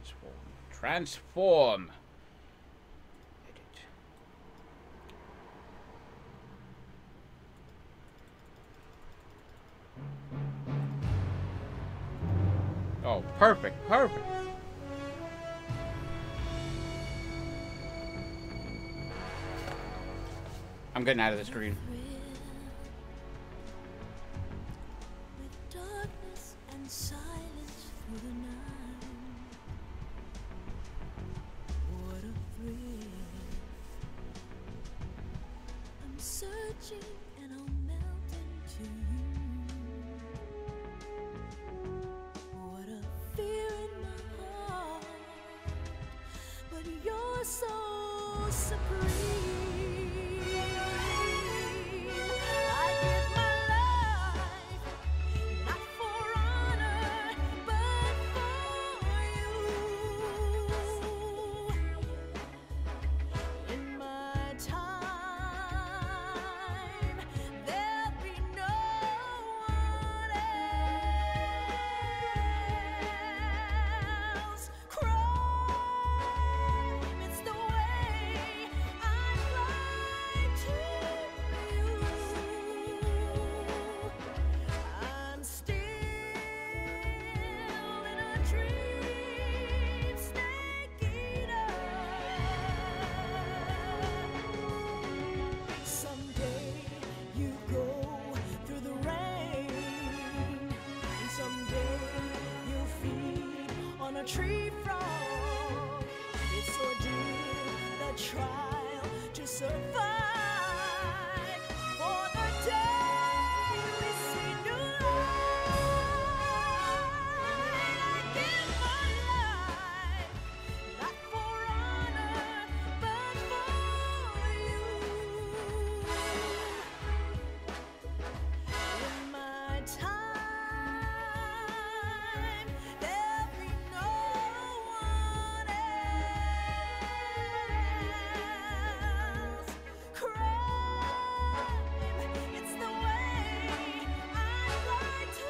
Transform. Transform! Edit. Oh, perfect, perfect. I'm getting out of the screen. With darkness and silence through the night. What a thrill. I'm searching and I'll melt into you. What a fear in my heart. But you're so supreme. Tree frog, it's ordeal, the trial to survive. For the day we see new light, I give my life, not for honor, but for you. In my time, there'll be no one else. Crime, it's the way I lie to you.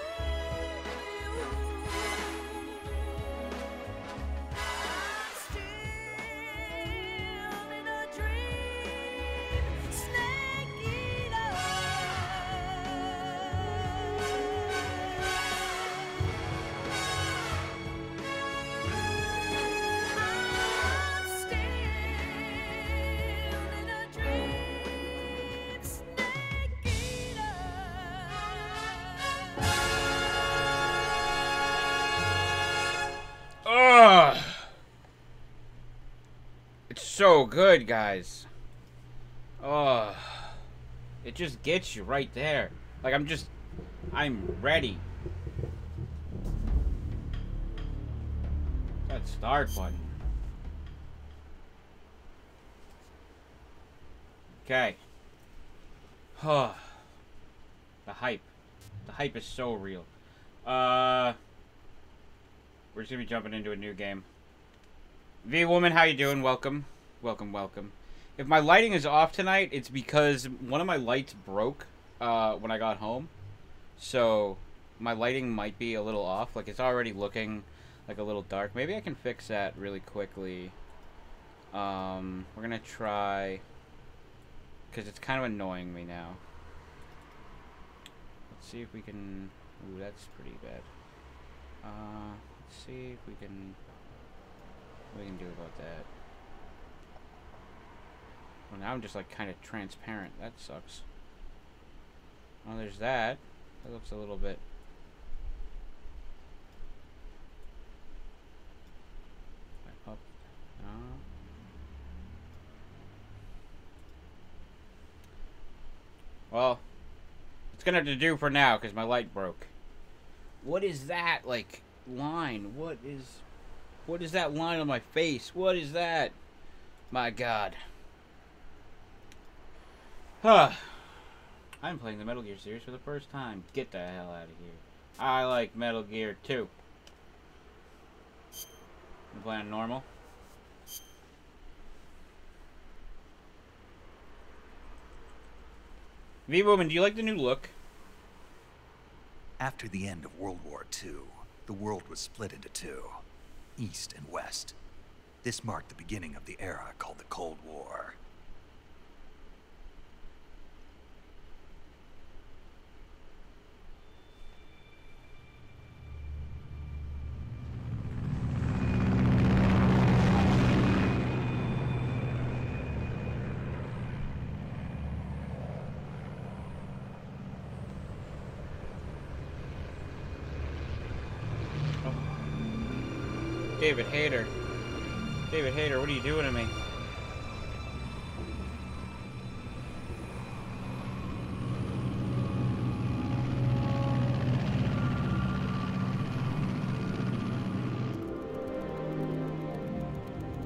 I'm still in a dream, snake eater. I'm still in a dream, snake eater. Ugh. It's so good, guys. Ugh. It just gets you right there. Like, I'm ready. That start button. Okay. Huh. The hype. The hype is so real. We're just gonna be jumping into a new game. V-Woman, how you doing? Welcome. Welcome, welcome. If my lighting is off tonight, it's because one of my lights broke when I got home. So, my lighting might be a little off. Like, it's already looking like a little dark. Maybe I can fix that really quickly. We're gonna try... because it's kind of annoying me now. Let's see if we can... Ooh, that's pretty bad. Let's see if we can... what we can do about that. Well, now I'm just like kind of transparent. That sucks. Oh, there's that. That looks a little bit... up. No. Well, it's gonna have to do for now because my light broke. What is that, like, line? What is that line on my face? What is that? My God. Huh. I'm playing the Metal Gear series for the first time. Get the hell out of here. I like Metal Gear 2. I'm playing normal. V-Woman, do you like the new look? After the end of World War II, the world was split into two. East and West. This marked the beginning of the era called the Cold War. David Hayter. David Hayter, what are you doing to me?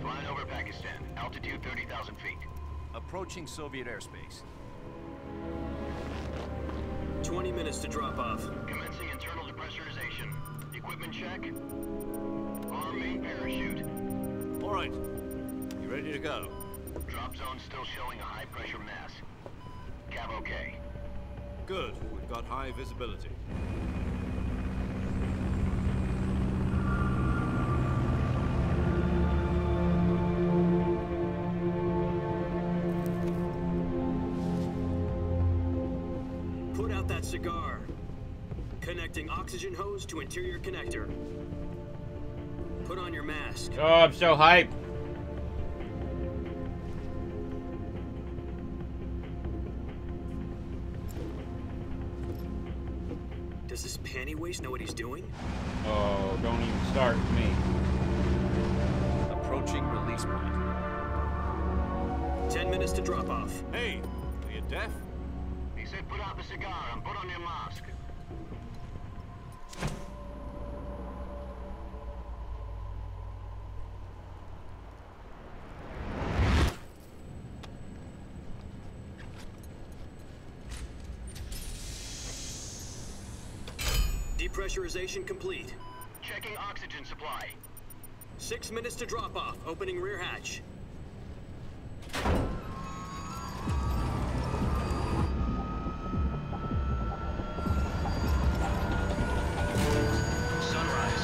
Flying over Pakistan. Altitude 30,000 feet. Approaching Soviet airspace. 20 minutes to drop off. Commencing internal depressurization. Equipment check. Arm main parachute. All right. You ready to go? Drop zone still showing a high pressure mass. Cav okay. Good. We've got high visibility. Put out that cigar. Connecting oxygen hose to interior connector. Put on your mask. Oh, I'm so hyped. Does this panty waste know what he's doing? Oh, don't even start with me. Approaching release point. 10 minutes to drop off. Hey, are you deaf? He said put out the cigar and put on your mask. Depressurization complete. Checking oxygen supply. 6 minutes to drop off. Opening rear hatch. Sunrise.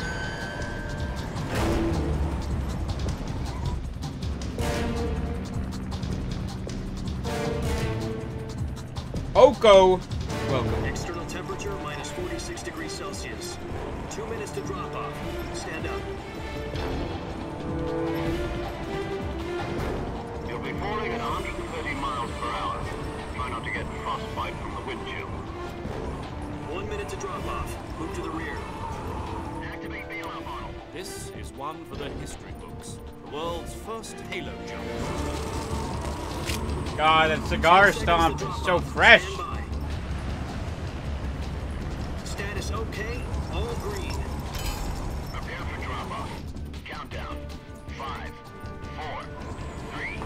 Oko! Welcome. External temperature minus 46 degrees Celsius. 2 minutes to drop off. Stand up. You'll be falling at 130 miles per hour. Try not to get frostbite from the wind chill. 1 minute to drop off. Move to the rear. Activate bailout model. This is one for the history books. The world's first Halo jump. God, that cigar 10 seconds stomp to is drop so off. fresh. Stand by. Status okay. All green. Prepare for drop-off. Countdown. 5, 4, 3,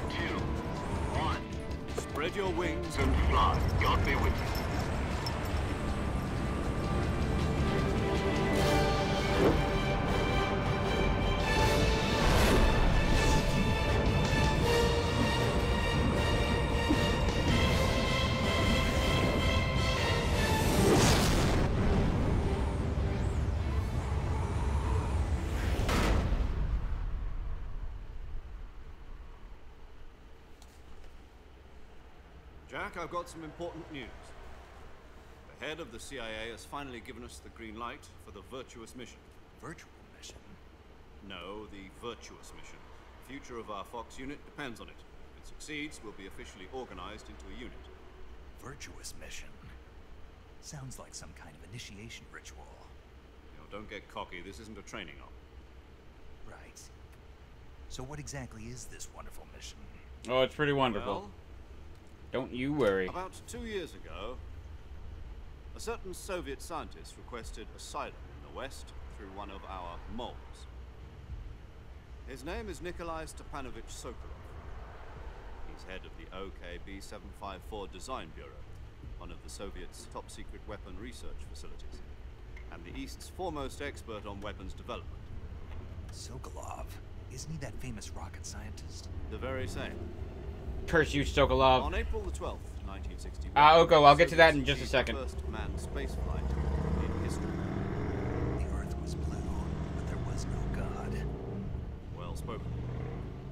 2, 1. Spread your wings And fly. God be with you. Jack, I've got some important news. The head of the CIA has finally given us the green light for the virtuous mission. Virtual mission? No, the virtuous mission. The future of our Fox unit depends on it. If it succeeds, we'll be officially organized into a unit. Virtuous mission? Sounds like some kind of initiation ritual. You know, don't get cocky. This isn't a training op. Right. So what exactly is this wonderful mission? Oh, it's pretty wonderful. Well, Don't you worry. about 2 years ago, a certain Soviet scientist requested asylum in the West through one of our moles. His name is Nikolai Stepanovich Sokolov. He's head of the OKB-754 Design Bureau, one of the Soviets' top-secret weapon research facilities, and the East's foremost expert on weapons development. Sokolov. Isn't he that famous rocket scientist? The very same. Curse you, Sokolov. On April the 12th, 1961... Oko, I'll get to that in just a Soviets second. achieved the first manned spaceflight in history. The Earth was blue, but there was no God. spoken.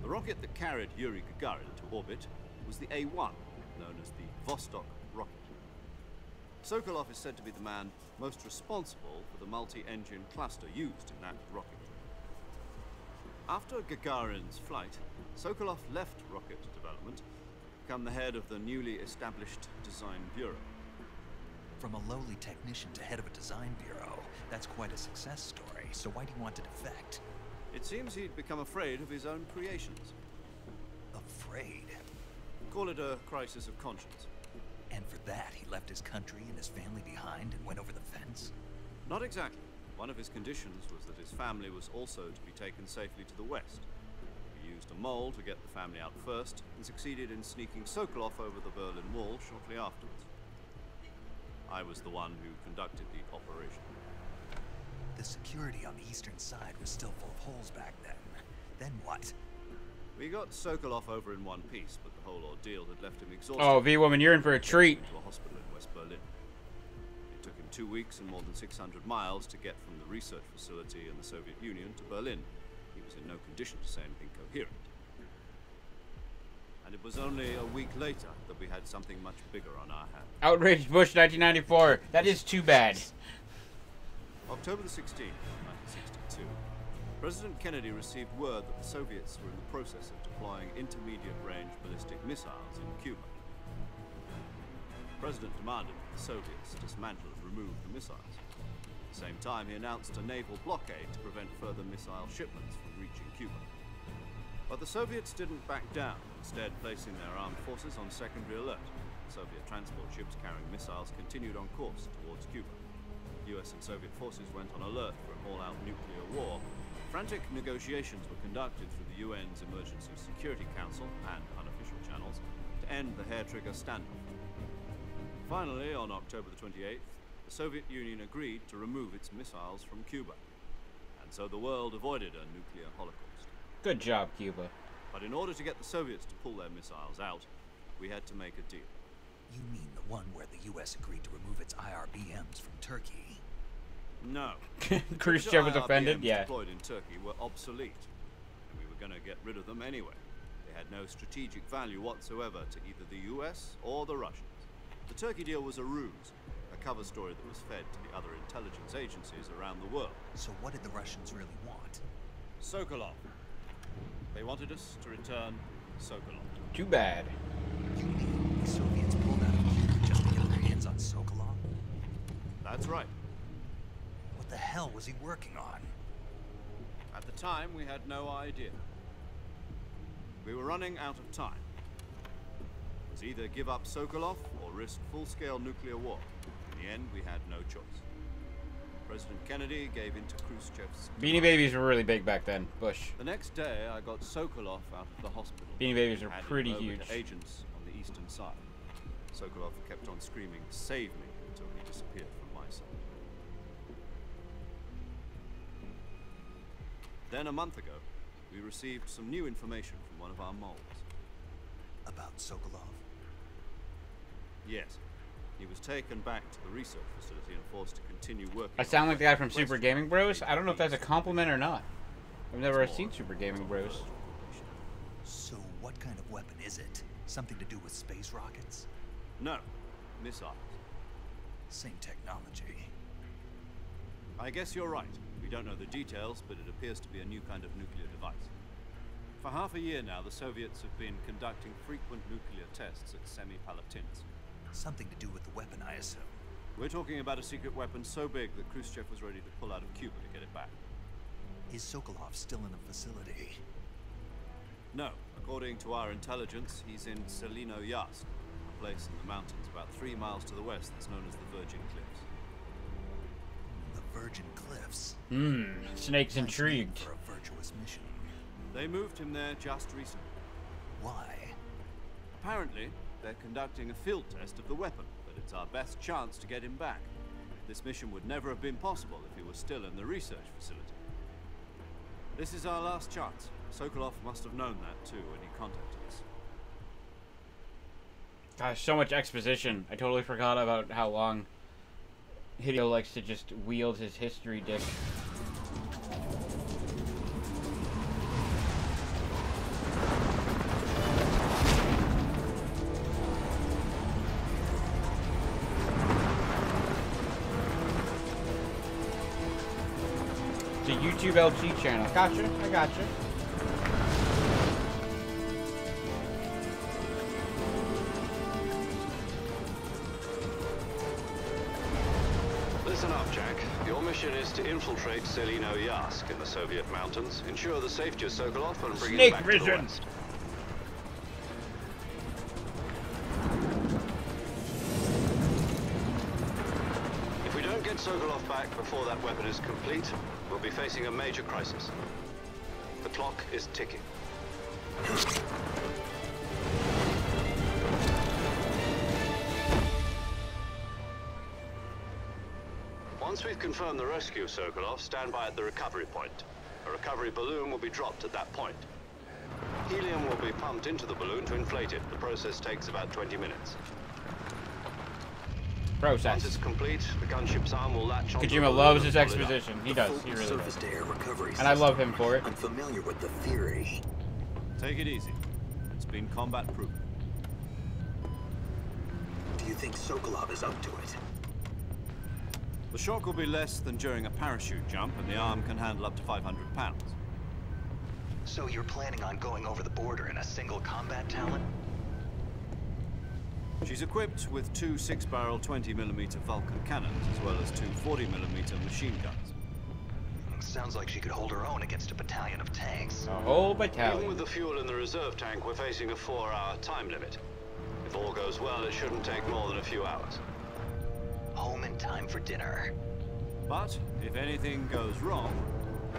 The rocket that carried Yuri Gagarin to orbit was the A-1, known as the Vostok rocket. Sokolov is said to be the man most responsible for the multi-engine cluster used in that rocket. After Gagarin's flight, Sokolov left rocket development to become the head of the newly established Design Bureau. From a lowly technician to head of a design bureau, that's quite a success story. So why do you want to defect? It seems he'd become afraid of his own creations. Afraid? Call it a crisis of conscience. And for that, he left his country and his family behind and went over the fence? Not exactly. One of his conditions was that his family was also to be taken safely to the west. He used a mole to get the family out first, and succeeded in sneaking Sokolov over the Berlin Wall shortly afterwards. I was the one who conducted the operation. The security on the eastern side was still full of holes back then. Then what? We got Sokolov over in one piece, but the whole ordeal had left him exhausted. Oh, V-Woman, you're in for a treat. To a hospital in West Berlin. It took him 2 weeks and more than 600 miles to get from the research facility in the Soviet Union to Berlin. He was in no condition to say anything coherent. And it was only a week later that we had something much bigger on our hands. Outraged Bush 1994. That is too bad. October the 16th, 1962, President Kennedy received word that the Soviets were in the process of deploying intermediate-range ballistic missiles in Cuba. The President demanded that the Soviets dismantle and remove the missiles. At the same time, he announced a naval blockade to prevent further missile shipments from reaching Cuba. But the Soviets didn't back down, instead placing their armed forces on secondary alert. Soviet transport ships carrying missiles continued on course towards Cuba. US and Soviet forces went on alert for an all-out nuclear war. Frantic negotiations were conducted through the UN's Emergency Security Council and unofficial channels to end the hair-trigger standoff. Finally, on October the 28th, the Soviet Union agreed to remove its missiles from Cuba. And so the world avoided a nuclear holocaust. Good job, Cuba. But in order to get the Soviets to pull their missiles out, we had to make a deal. You mean the one where the US agreed to remove its IRBMs from Turkey? No. Khrushchev was The offended? IRBMs Yeah. deployed in Turkey were obsolete, and we were going to get rid of them anyway. They had no strategic value whatsoever to either the US or the Russians. The Turkey deal was a ruse, a cover story that was fed to the other intelligence agencies around the world. So what did the Russians really want? Sokolov. They wanted us to return Sokolov. Too bad. You mean the Soviets pulled out of Cuba just to get their hands on Sokolov? That's right. What the hell was he working on? At the time, we had no idea. We were running out of time. It was either give up Sokolov or risk full-scale nuclear war. In the end, we had no choice. President Kennedy gave in to Khrushchev's Beanie demand. Babies were really big back then. Bush. The next day, I got Sokolov out of the hospital. Beanie Babies are Handed pretty him over huge. to agents on the eastern side. Sokolov kept on screaming, "Save me," until he disappeared from my sight. Then a month ago, we received some new information from one of our moles. About Sokolov? Yes. He was taken back to the research facility and forced to continue working. I sound on like the guy from West Super Gaming Bros. I don't know if that's a compliment or not. I've never seen Super Gaming Bros. So what kind of weapon is it? Something to do with space rockets? No, missiles. Same technology. I guess you're right. We don't know the details, but it appears to be a new kind of nuclear device. For half a year now, the Soviets have been conducting frequent nuclear tests at Semipalatinsk. Something to do with the weapon, I assume. We're talking about a secret weapon so big that Khrushchev was ready to pull out of Cuba to get it back. Is Sokolov still in the facility? No, according to our intelligence, he's in Selino-Yast, a place in the mountains about 3 miles to the west that's known as the Virgin Cliffs. The Virgin Cliffs? Snake's Nice name intrigued. for a virtuous mission. They moved him there just recently. Why? Apparently, they're conducting a field test of the weapon, but it's our best chance to get him back. This mission would never have been possible if he was still in the research facility. This is our last chance. Sokolov must have known that too when he contacted us. Gosh, so much exposition. I totally forgot about how long Hideo likes to just wield his history dick. YouTube LG channel. Gotcha. I gotcha. Listen up, Jack. Your mission is to infiltrate Selino Yask in the Soviet mountains, ensure the safety of Sokolov, and bring Snake it back to the vision. West. If we don't get Sokolov back before that weapon is complete, we'll be facing a major crisis. The clock is ticking. Once we've confirmed the rescue of Sokolov, stand by at the recovery point. A recovery balloon will be dropped at that point. Helium will be pumped into the balloon to inflate it. The process takes about 20 minutes. Once Process. it's complete, the gunship's arm will latch onto the Kojima balloon loves and his pull it up. exposition. He does. He really Surface does. to air recovery And I love him for it. I'm familiar with the theory. Take it easy. It's been combat-proof. Do you think Sokolov is up to it? The shock will be less than during a parachute jump, and the arm can handle up to 500 pounds. So you're planning on going over the border in a single combat talent? She's equipped with two 6-barrel 20mm Vulcan cannons, as well as two 40mm machine guns. Sounds like she could hold her own against a battalion of tanks. A whole Even battalion. with the fuel in the reserve tank, we're facing a 4-hour time limit. If all goes well, it shouldn't take more than a few hours. Home in time for dinner. But if anything goes wrong,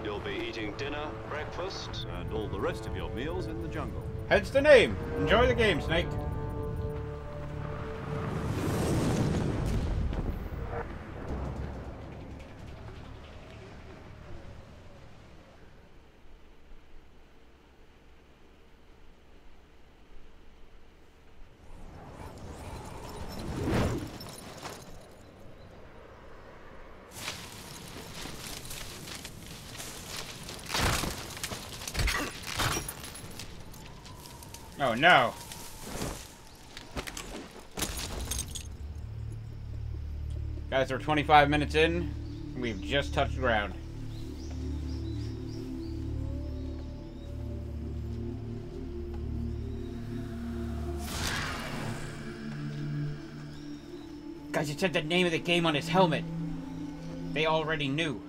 You'll be eating dinner, breakfast. and all the rest of your meals in the jungle. Hence the name. Enjoy the game, Snake. Oh no. Guys, we're 25 minutes in. We've just touched ground. Guys, it said the name of the game on his helmet. They already knew.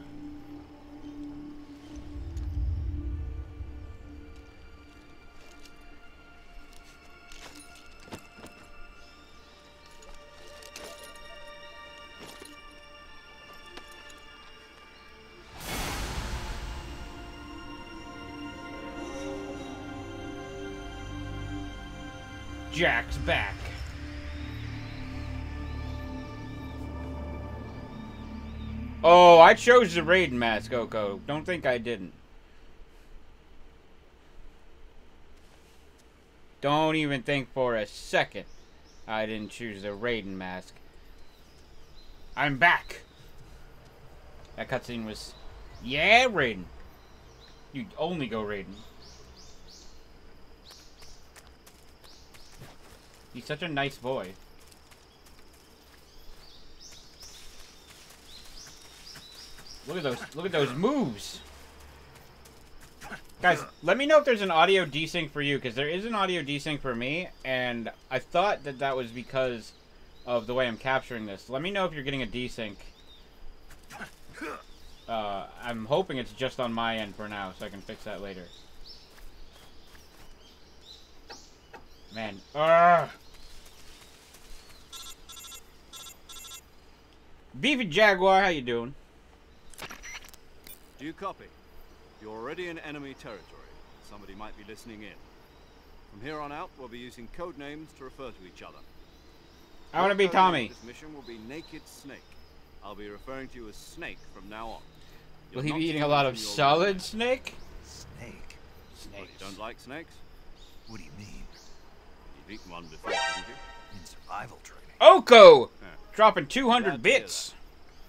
Jack's back. Oh, I chose the Raiden mask, Oko. Don't think I didn't. Don't even think for a second I didn't choose the Raiden mask. I'm back. That cutscene was, yeah, Raiden. You only go Raiden. He's such a nice boy. Look at those moves. Guys, let me know if there's an audio desync for you, because there is an audio desync for me, and I thought that that was because of the way I'm capturing this. Let me know if you're getting a desync. I'm hoping it's just on my end for now, so I can fix that later. Man. Beefy Jaguar, how you doing? Do you copy? You're already in enemy territory. Somebody might be listening in. From here on out, we'll be using code names to refer to each other. I want to be Your code name Tommy. for This mission will be Naked Snake. I'll be referring to you as Snake from now on. Will You're he not be eating to a lot mention of your solid real name. snake? Snake? What, you don't like snakes? What do you mean? You've eaten one before, haven't you? In survival training? Oko! Yeah. Dropping 200 Glad to hear bits.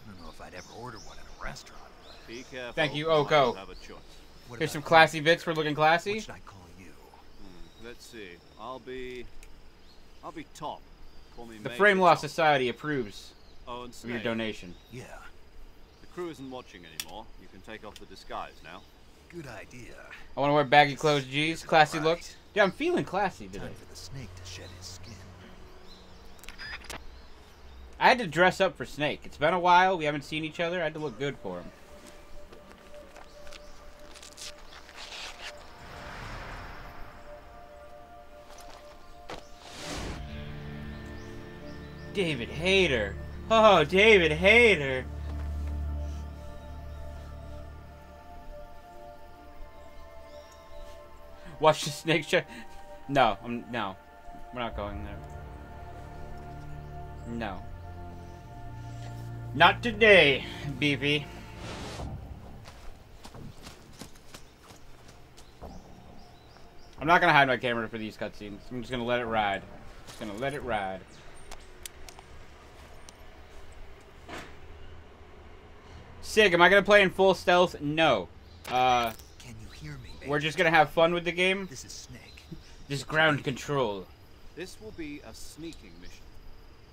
I don't know if I'd ever order one in a restaurant, but Be careful. Thank you, might Oko. Have a choice. what Here's some about classy you? bits for looking classy. What should I call you? Let's see. I'll be Tom. Call me The Major Frame Law Tom. Society approves Oh, and of your Snake. donation. Yeah. The crew isn't watching anymore, you can take off the disguise now. Good idea. I want to wear baggy clothes, G's. Classy Alright. looks. Yeah, I'm feeling classy today. Time for the snake to shed his skin. I had to dress up for Snake. It's been a while. We haven't seen each other. I had to look good for him. David Hayter. Oh, David Hayter. Watch the Snake show. No, no. We're not going there. No. Not today, Beefy. I'm not gonna hide my camera for these cutscenes. I'm just gonna let it ride. Just gonna let it ride. Sig, am I gonna play in full stealth? No. Can you hear me, baby? We're just gonna have fun with the game. This is Snake. Just ground control. This will be a sneaking mission.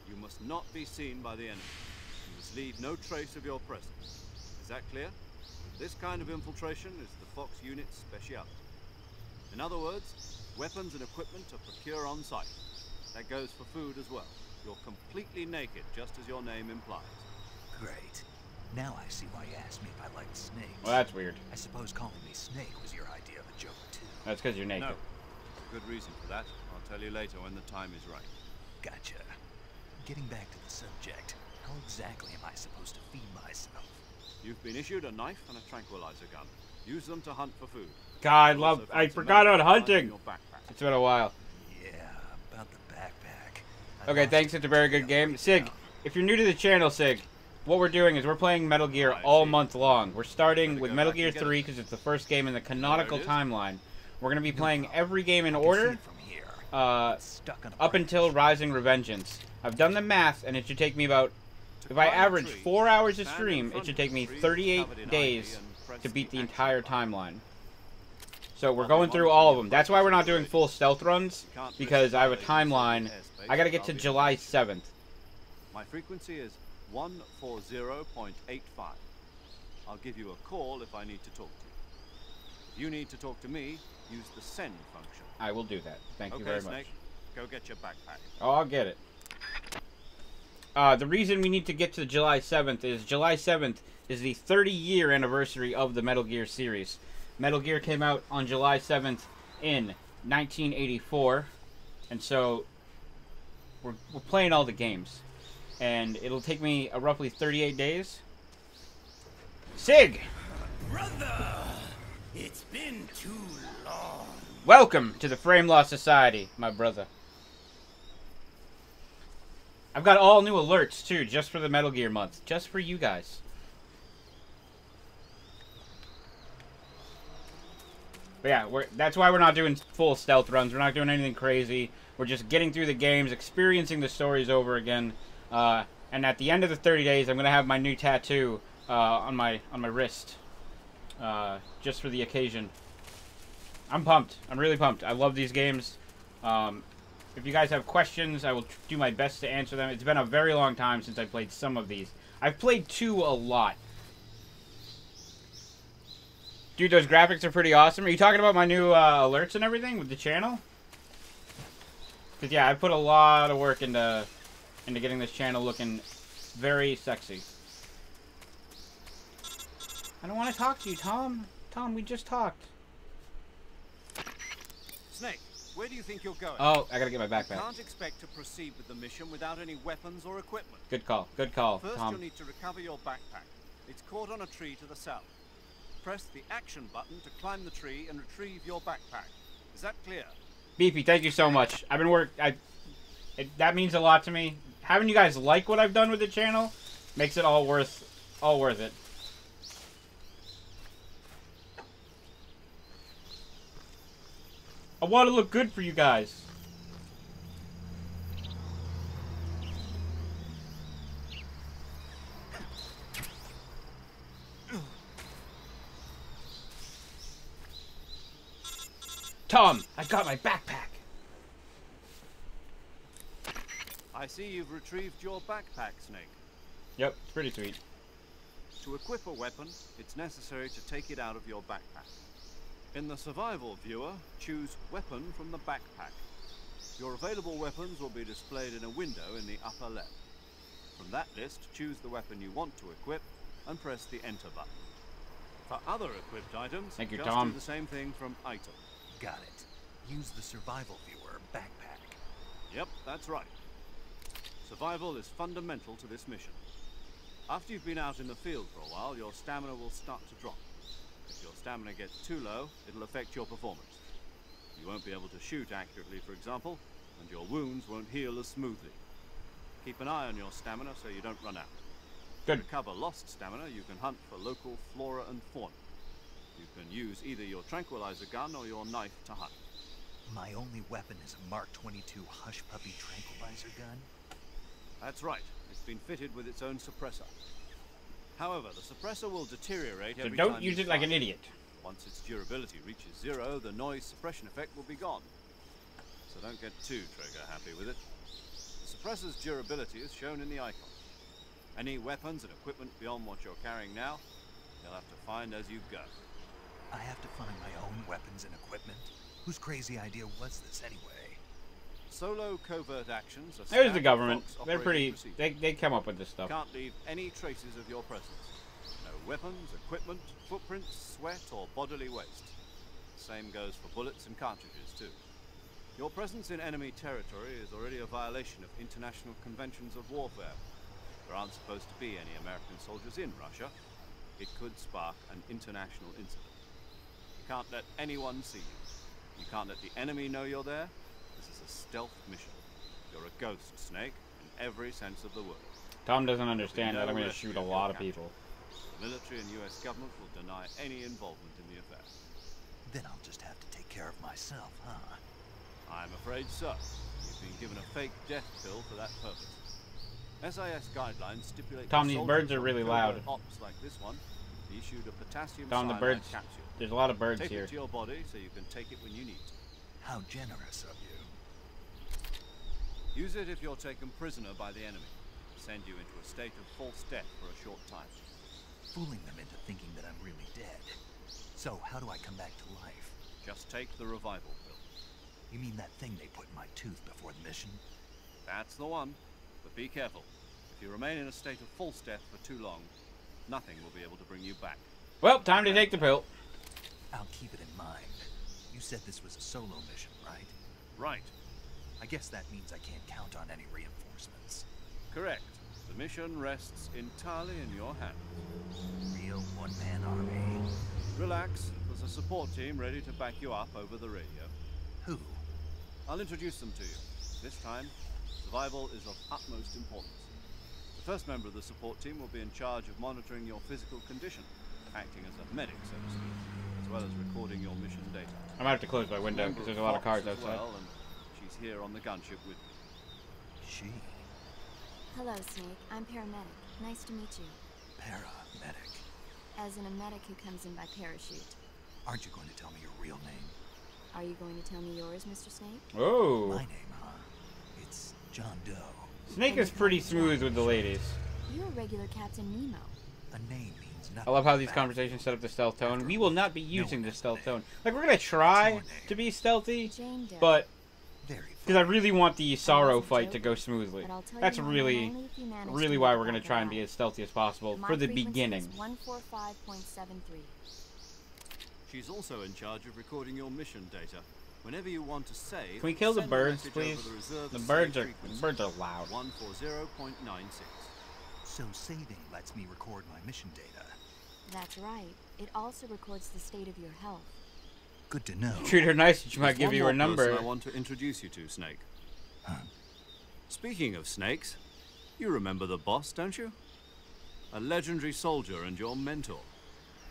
You must not be seen by the enemy. You must leave no trace of your presence. Is that clear? This kind of infiltration is the Fox unit's speciality. In other words, weapons and equipment are procured on site. That goes for food as well. You're completely naked, just as your name implies. Great. Now I see why you asked me if I liked snakes. Well, that's weird. I suppose calling me Snake was your idea of a joke, too. That's because you're naked. No. Good reason for that. I'll tell you later when the time is right. Gotcha. Getting back to the subject, how exactly am I supposed to feed myself? You've been issued a knife and a tranquilizer gun. Use them to hunt for food. God, You'll also I find some forgot about medicine in hunting. your backpack. It's been a while. Yeah, about the backpack. Okay, thanks. It's a very good game. Sig, if you're new to the channel, Sig, what we're doing is we're playing Metal Gear all month long. We're starting with Metal Gear 3 because it's the first game in the canonical timeline. We're going to be playing every game in order up until Rising Revengeance. I've done the math, and it should take me about, if I average 4 hours a stream, it should take me 38 days to beat the entire timeline. So we're going through all of them. That's why we're not doing full stealth runs, because I have a timeline. I got to get to July 7th. My frequency is 140.85. I'll give you a call if I need to talk to you. If you need to talk to me, use the send function. I will do that. Thank you very much. Snake, go get your backpack. Oh, I'll get it. The reason we need to get to July 7th is July 7th is the 30-year anniversary of the Metal Gear series. Metal Gear came out on July 7th in 1984, and so we're playing all the games. And it'll take me roughly 38 days. Sig! Brother, it's been too long. Welcome to the Frame Law Society, my brother. I've got all new alerts, too, just for the Metal Gear month. Just for you guys. But yeah, that's why we're not doing full stealth runs. We're not doing anything crazy. We're just getting through the games, experiencing the stories over again. And at the end of the 30 days, I'm going to have my new tattoo on my wrist. Just for the occasion. I'm pumped. I'm really pumped. I love these games. If you guys have questions, I will do my best to answer them. It's been a very long time since I played some of these. I've played 2 a lot. Dude, those graphics are pretty awesome. Are you talking about my new alerts and everything with the channel? Because, yeah, I put a lot of work into getting this channel looking very sexy. I don't want to talk to you, Tom. Tom, we just talked. Snake, where do you think you're going? Oh, I gotta get my You backpack. can't expect to proceed with the mission without any weapons or equipment. Good call. Good call, First, Tom. you'll need to recover your backpack. It's caught on a tree to the south. Press the action button to climb the tree and retrieve your backpack. Is that clear? Beefy, thank you so much. I've been that means a lot to me. Having you guys like what I've done with the channel makes it all worth it. I want to look good for you guys. Tom, I got my backpack. I see you've retrieved your backpack, Snake. Yep, it's pretty sweet. To equip a weapon, it's necessary to take it out of your backpack. In the survival viewer, choose Weapon from the backpack. Your available weapons will be displayed in a window in the upper left. From that list, choose the weapon you want to equip and press the Enter button. For other equipped items, Thank you, just Tom. do the same thing from Item. Got it. Use the survival viewer backpack. Yep, that's right. Survival is fundamental to this mission. After you've been out in the field for a while, your stamina will start to drop. If your stamina gets too low, it'll affect your performance. You won't be able to shoot accurately, for example, and your wounds won't heal as smoothly. Keep an eye on your stamina so you don't run out. Good. To recover lost stamina, you can hunt for local flora and fauna. You can use either your tranquilizer gun or your knife to hunt. My only weapon is a Mark 22 Hush Puppy tranquilizer gun. That's right. It's been fitted with its own suppressor. However, the suppressor will deteriorate So every time don't use you it like fire. an idiot. Once its durability reaches 0, the noise suppression effect will be gone. So don't get too trigger happy with it. The suppressor's durability is shown in the icon. Any weapons and equipment beyond what you're carrying now, you'll have to find as you go. I have to find my own weapons and equipment? Whose crazy idea was this anyway? Solo covert actions are There's the standard government. Fox They're operating pretty. procedure. They come up with this stuff. Can't leave any traces of your presence. No weapons, equipment, footprints, sweat, or bodily waste. Same goes for bullets and cartridges, too. Your presence in enemy territory is already a violation of international conventions of warfare. There aren't supposed to be any American soldiers in Russia. It could spark an international incident. You can't let anyone see you. You can't let the enemy know you're there. This is a stealth mission. You're a ghost, Snake, in every sense of the word. Tom doesn't understand There'll that I'm be going no to shoot a rescue if lot you're of people. The military and US government will deny any involvement in the affair. Then I'll just have to take care of myself, huh? I'm afraid so. You've been given a fake death pill for that purpose. SIS guidelines stipulate Tom, that these soldiers birds are on really covert loud. Ops like this one be issued a potassium Tom, the cyanide birds. capsule. There's a lot of birds Take here. it to your body so you can take it when you need to. How generous of you. Use it if you're taken prisoner by the enemy. Send you into a state of false death for a short time. Fooling them into thinking that I'm really dead. So, how do I come back to life? Just take the revival pill. You mean that thing they put in my tooth before the mission? That's the one. But be careful. If you remain in a state of false death for too long, nothing will be able to bring you back. Well, time to take the pill. I'll keep it in mind. You said this was a solo mission, right? Right. I guess that means I can't count on any reinforcements. Correct. The mission rests entirely in your hands. Real one-man army. Relax. There's a support team ready to back you up over the radio. Who? I'll introduce them to you. This time, survival is of utmost importance. The first member of the support team will be in charge of monitoring your physical condition, acting as a medic, so to speak, as well as recording your mission data. I'm going to have to close my window because there's a lot of cars Fox as outside. well, and she's here on the gunship with me. She. Hello, Snake. I'm paramedic. Nice to meet you. Paramedic. As in a medic who comes in by parachute. Aren't you going to tell me your real name? Are you going to tell me yours, Mr. Snake? Oh. My name, huh? It's John Doe. Snake is pretty smooth with the ladies. You're a regular Captain Nemo. A name means nothing. I love how these bad. conversations set up the stealth tone. We will not be using the stealth tone. Like, we're going to What's try your name? to be stealthy, Jane Doe. but Very because I funny. really want the Sorrow wasn't fight to joking, go smoothly. but I'll tell you That's now, really, only if you manage really to why make we're it going to back try and be alive. as stealthy as possible My for the frequency beginning. is 145.73. She's also in charge of recording your mission data. Whenever you want to save, Can we kill the send a birds, message please? over the reserved The save birds frequency, are loud. 140.96. So saving lets me record my mission data. That's right. It also records the state of your health. Good to know. Treat her nice and she might There's give one you more her number. person I want to introduce you to, Snake. Huh. Speaking of snakes, you remember the boss, don't you? A legendary soldier and your mentor.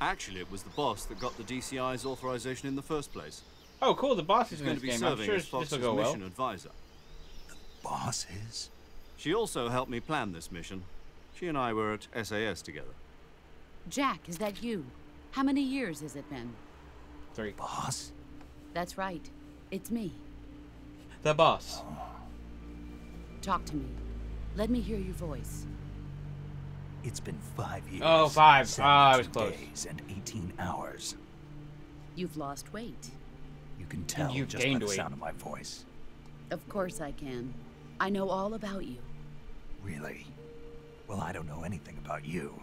Actually, it was the boss that got the DCI's authorization in the first place. Oh, cool. The boss is He's in going this to be game. I'm serving sure as this Fox's will go well. mission advisor. Boss is? She also helped me plan this mission. She and I were at SAS together. Jack, is that you? How many years has it been? 3. Boss? That's right. It's me. The boss. Talk to me. Let me hear your voice. It's been 5 years. Oh, 5. I was 72 close. days and 18 hours. You've lost weight. You can tell you've just by gained the weight. sound of my voice. Of course I can. I know all about you. Really? Well, I don't know anything about you.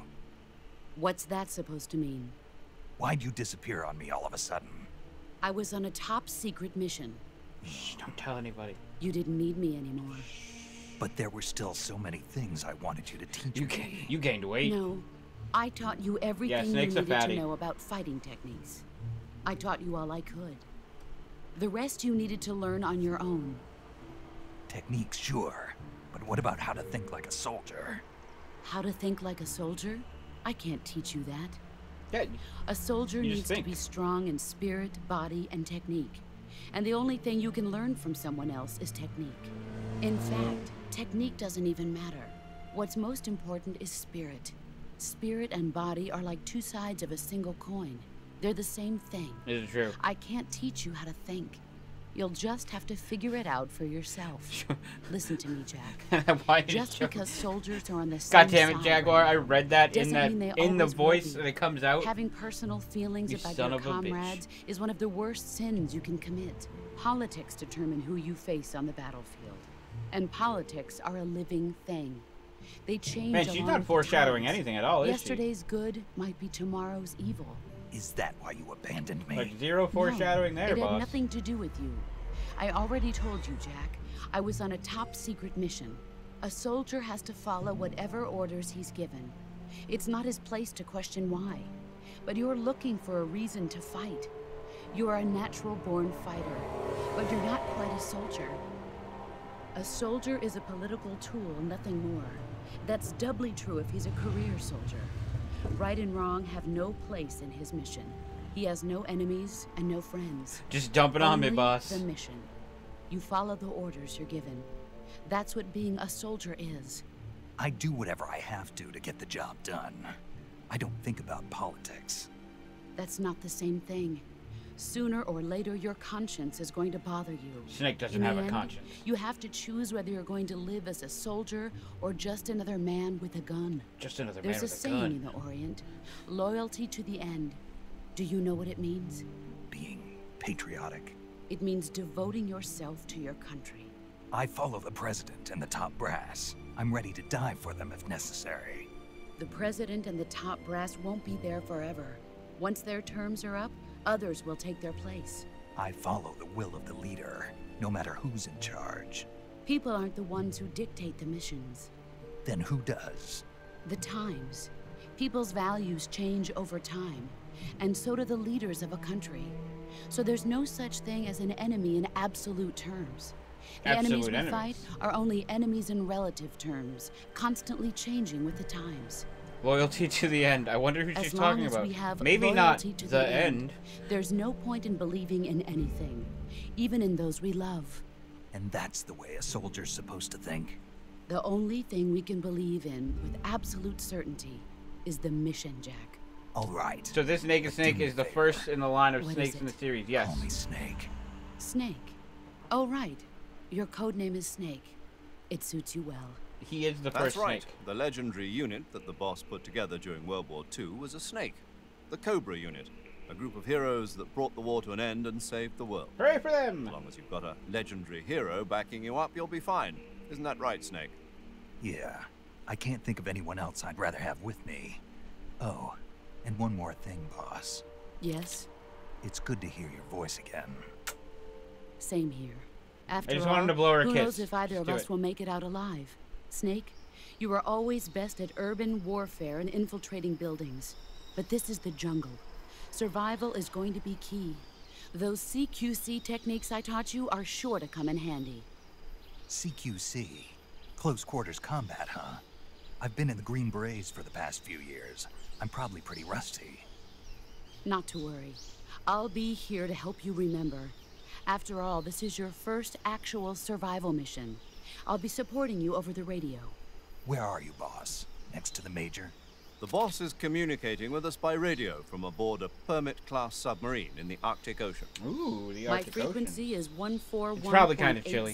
What's that supposed to mean? Why'd you disappear on me all of a sudden? I was on a top secret mission. Shh, don't tell anybody. You didn't need me anymore. But there were still so many things I wanted you to teach me. You gained weight. No, I taught you everything you Snake's a needed to fatty. know about fighting techniques. I taught you all I could. The rest you needed to learn on your own. Techniques, sure. But what about how to think like a soldier? How to think like a soldier? I can't teach you that. Yeah, A soldier You needs just to think. be strong in spirit, body, and technique. And the only thing you can learn from someone else is technique. In fact, technique doesn't even matter. What's most important is spirit. Spirit and body are like two sides of a single coin. They're the same thing. this is true. I can't teach you how to think. You'll just have to figure it out for yourself. Listen to me, Jack. Why did Just you... because soldiers are on the same God damn it, side Jaguar! I read that in doesn't mean they the always will voice be. that it comes out. Having personal feelings You about son your of a bitch. comrades is one of the worst sins you can commit. Politics determine who you face on the battlefield. And politics are a living thing. They change Man, she's along not with the foreshadowing times. anything at all, is she? Yesterday's good might be tomorrow's evil. Is that why you abandoned me? Like zero foreshadowing No, there, it boss. had nothing to do with you. I already told you, Jack. I was on a top secret mission. A soldier has to follow whatever orders he's given. It's not his place to question why. But you're looking for a reason to fight. You're a natural-born fighter, but you're not quite a soldier. A soldier is a political tool, nothing more. That's doubly true if he's a career soldier. Right and wrong have no place in his mission. He has no enemies and no friends. Just dumping on me, Only boss. the mission. You follow the orders you're given. That's what being a soldier is. I do whatever I have to get the job done. I don't think about politics. That's not the same thing. Sooner or later, your conscience is going to bother you. Snake doesn't In the have a end, conscience. You have to choose whether you're going to live as a soldier or just another man with a gun. Just another There's man a with a saying gun. in the Orient, loyalty to the end. Do you know what it means? Being patriotic. It means devoting yourself to your country. I follow the president and the top brass. I'm ready to die for them if necessary. The president and the top brass won't be there forever. Once their terms are up, others will take their place. I follow the will of the leader, no matter who's in charge. People aren't the ones who dictate the missions. Then who does? The times. People's values change over time, and so do the leaders of a country. So there's no such thing as an enemy in absolute terms. The enemies Absolute we enemies. fight are only enemies in relative terms, constantly changing with the times. Loyalty to the end. I wonder who As she's long talking as about. we have Maybe not loyalty to the end. there's no point in believing in anything, even in those we love. And that's the way a soldier's supposed to think? The only thing we can believe in with absolute certainty is the mission, Jack. All right. So this Naked But do Snake me a is the favor. first in the line of What snakes is in the it? series. Yes. Call me Snake. Snake. Oh, right. Your code name is Snake. It suits you well. He is the That's first right. snake. The legendary unit that the boss put together during World War II was a snake. The Cobra unit. A group of heroes that brought the war to an end and saved the world. Hooray for them! As long as you've got a legendary hero backing you up, you'll be fine. Isn't that right, Snake? Yeah. I can't think of anyone else I'd rather have with me. Oh, and one more thing, boss. Yes? It's good to hear your voice again. Same here. After just all, want him to blow her a who kiss. knows if either Just of do us it. will make it out alive? Snake, you are always best at urban warfare and infiltrating buildings. But this is the jungle. Survival is going to be key. Those CQC techniques I taught you are sure to come in handy. CQC. Close quarters combat, huh? I've been in the Green Berets for the past few years. I'm probably pretty rusty. Not to worry. I'll be here to help you remember. After all, this is your first actual survival mission. I'll be supporting you over the radio. Where are you, boss? Next to the Major? The boss is communicating with us by radio from aboard a Permit-class submarine in the Arctic Ocean. Ooh, the My Arctic frequency is 141.80. It's probably kinda chilly.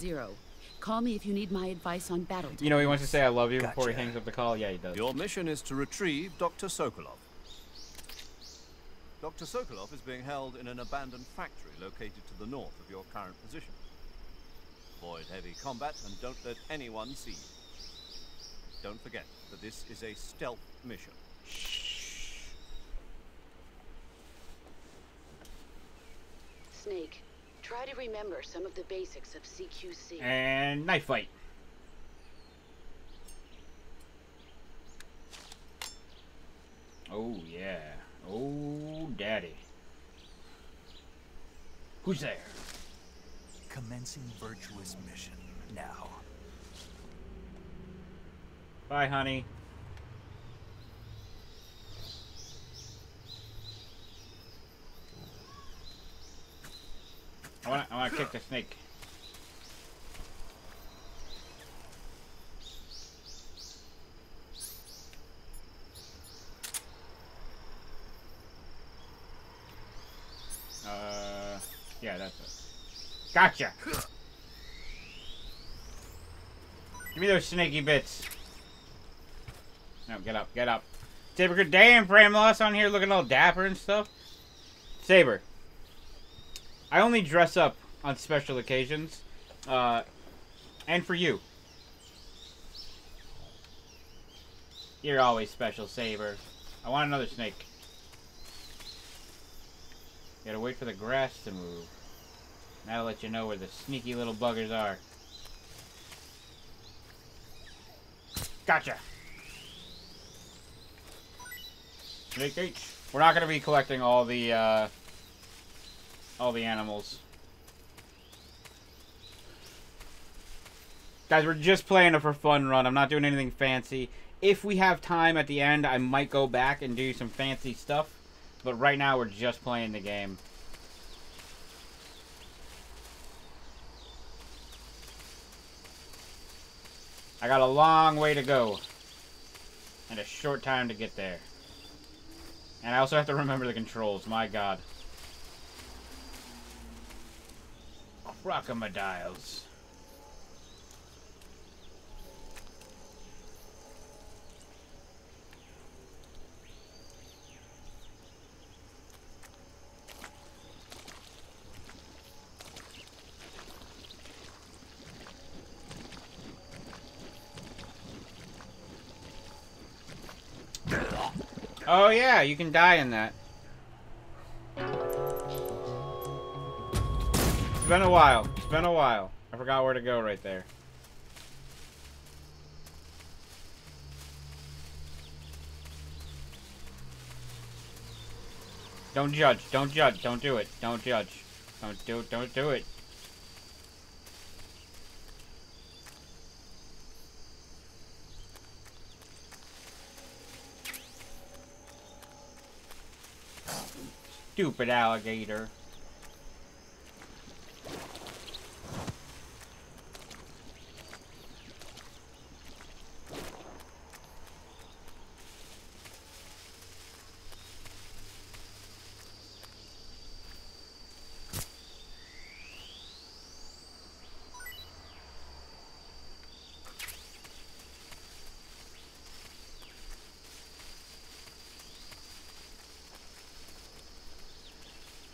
Call me if you need my advice on battle You know, he wants to say I love you before he Gotcha. hangs up the call. Yeah, he does. Your mission is to retrieve Dr. Sokolov. Dr. Sokolov is being held in an abandoned factory located to the north of your current position. Avoid heavy combat and don't let anyone see you. Don't forget that this is a stealth mission. Snake, try to remember some of the basics of CQC. And knife fight. Oh, yeah. Oh, daddy. Who's there? Commencing virtuous mission now. Bye, honey. I wanna kick the snake. Yeah, that's it. Gotcha! Give me those snaky bits. No, get up, get up. Saber, good damn, frame loss on here looking all dapper and stuff. Saber. I only dress up on special occasions. And for you. You're always special, Saber. I want another snake. Gotta wait for the grass to move. That'll let you know where the sneaky little buggers are. Gotcha! Snake H. We're not gonna be collecting all the animals. Guys, we're just playing a for fun run. I'm not doing anything fancy. If we have time at the end, I might go back and do some fancy stuff. But right now, we're just playing the game. I got a long way to go. And a short time to get there. And I also have to remember the controls. My God. Crocodiles. Oh yeah, you can die in that. It's been a while. It's been a while. I forgot where to go right there. Don't judge. Don't judge. Don't do it. Don't judge. Don't do it. Stupid alligator.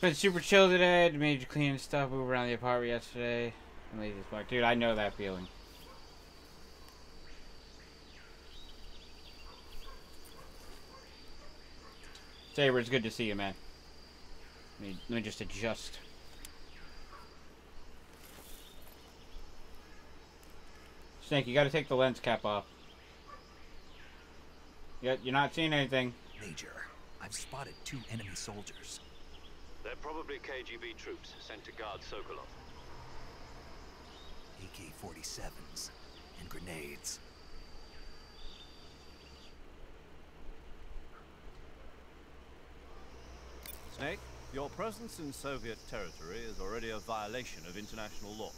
Been super chill today. Made you clean stuff, move around the apartment yesterday. I'm lazy as fuck. Dude, I know that feeling. Saber, it's good to see you, man. Let me just adjust. Snake, you gotta take the lens cap off. You're not seeing anything. Major, I've spotted 2 enemy soldiers. They're probably KGB troops sent to guard Sokolov. AK-47s and grenades. Snake, your presence in Soviet territory is already a violation of international law.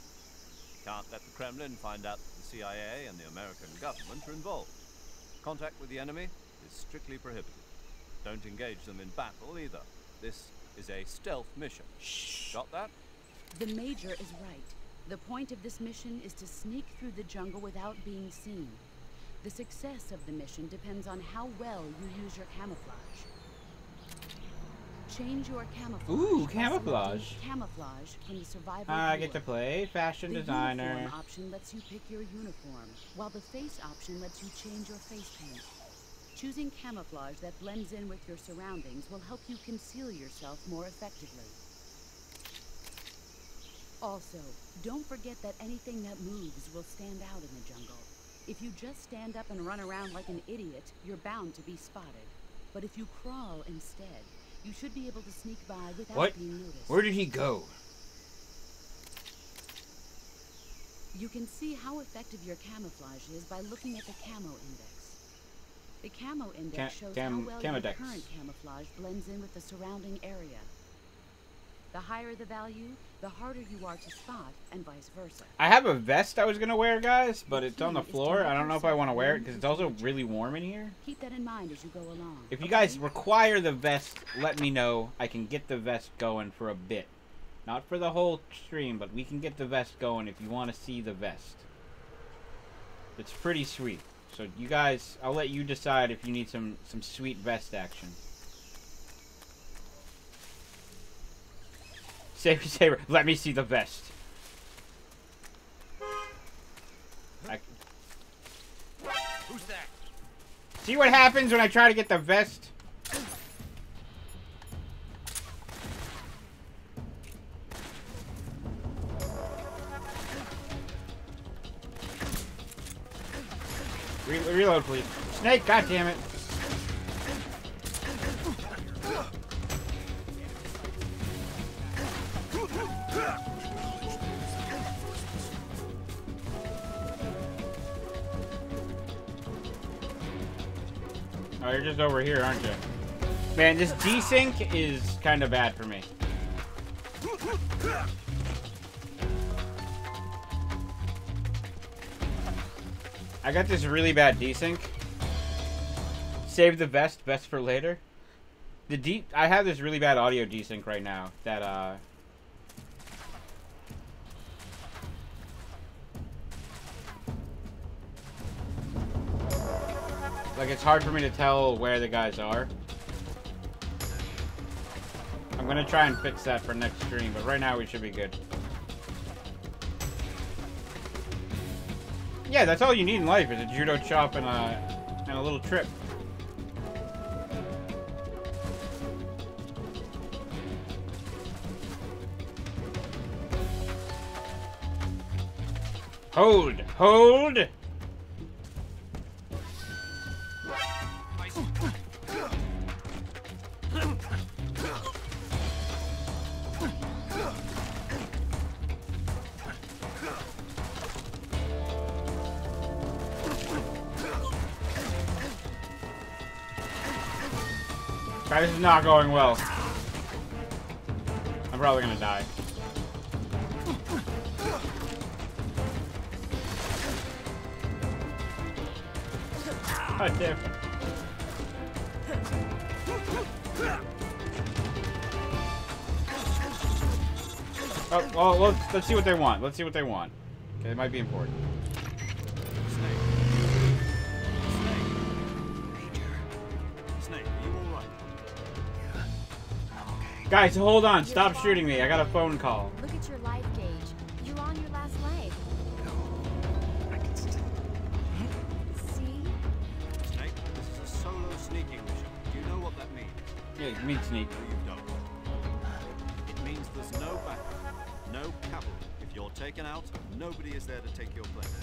You can't let the Kremlin find out that the CIA and the American government are involved. Contact with the enemy is strictly prohibited. Don't engage them in battle either. This is a stealth mission. Got that? The Major is right. The point of this mission is to sneak through the jungle without being seen. The success of the mission depends on how well you use your camouflage. Change your camouflage. Ooh, by camouflage. selecting Camouflage from the survival I get to viewer. play fashion The designer. uniform option lets you pick your uniform, while the face option lets you change your face paint. Choosing camouflage that blends in with your surroundings will help you conceal yourself more effectively. Also, don't forget that anything that moves will stand out in the jungle. If you just stand up and run around like an idiot, you're bound to be spotted. But if you crawl instead, you should be able to sneak by without What? being noticed. Where did he go? You can see how effective your camouflage is by looking at the camo index. The camo index shows how well your Camodex. current camouflage blends in with the surrounding area. The higher the value, the harder you are to spot, and vice versa. I have a vest I was gonna wear, guys, but it's on the key is to floor. let I don't know if I yourself want to wear it blend because it's into also nature. really warm in here. Keep that in mind as you go along. If you okay? guys require the vest, let me know. I can get the vest going for a bit. Not for the whole stream, but we can get the vest going if you want to see the vest. It's pretty sweet. So you guys, I'll let you decide if you need some sweet vest action. Saber, let me see the vest. Who's that? See what happens when I try to get the vest? Reload, please. Snake, goddammit. Oh, you're just over here, aren't you? Man, this desync is kind of bad for me. I got this really bad desync. Save the best for later. I have this really bad audio desync right now that like it's hard for me to tell where the guys are. I'm gonna try and fix that for next stream, but right now we should be good. Yeah, that's all you need in life is a judo chop and a little trip. Hold! Guys, this is not going well. I'm probably gonna die. God damn. Oh, well, let's see what they want. Let's see what they want. Okay, it might be important. Snake, are you alright? Guys, hold on. Stop shooting me. I got a phone call. Look at your life gauge. You're on your last leg. See? Snake, this is a solo sneaking mission. Do you know what that means? Yeah, meat sneak. No, you don't. It means there's no backup, no cavalry. If you're taken out, nobody is there to take your place.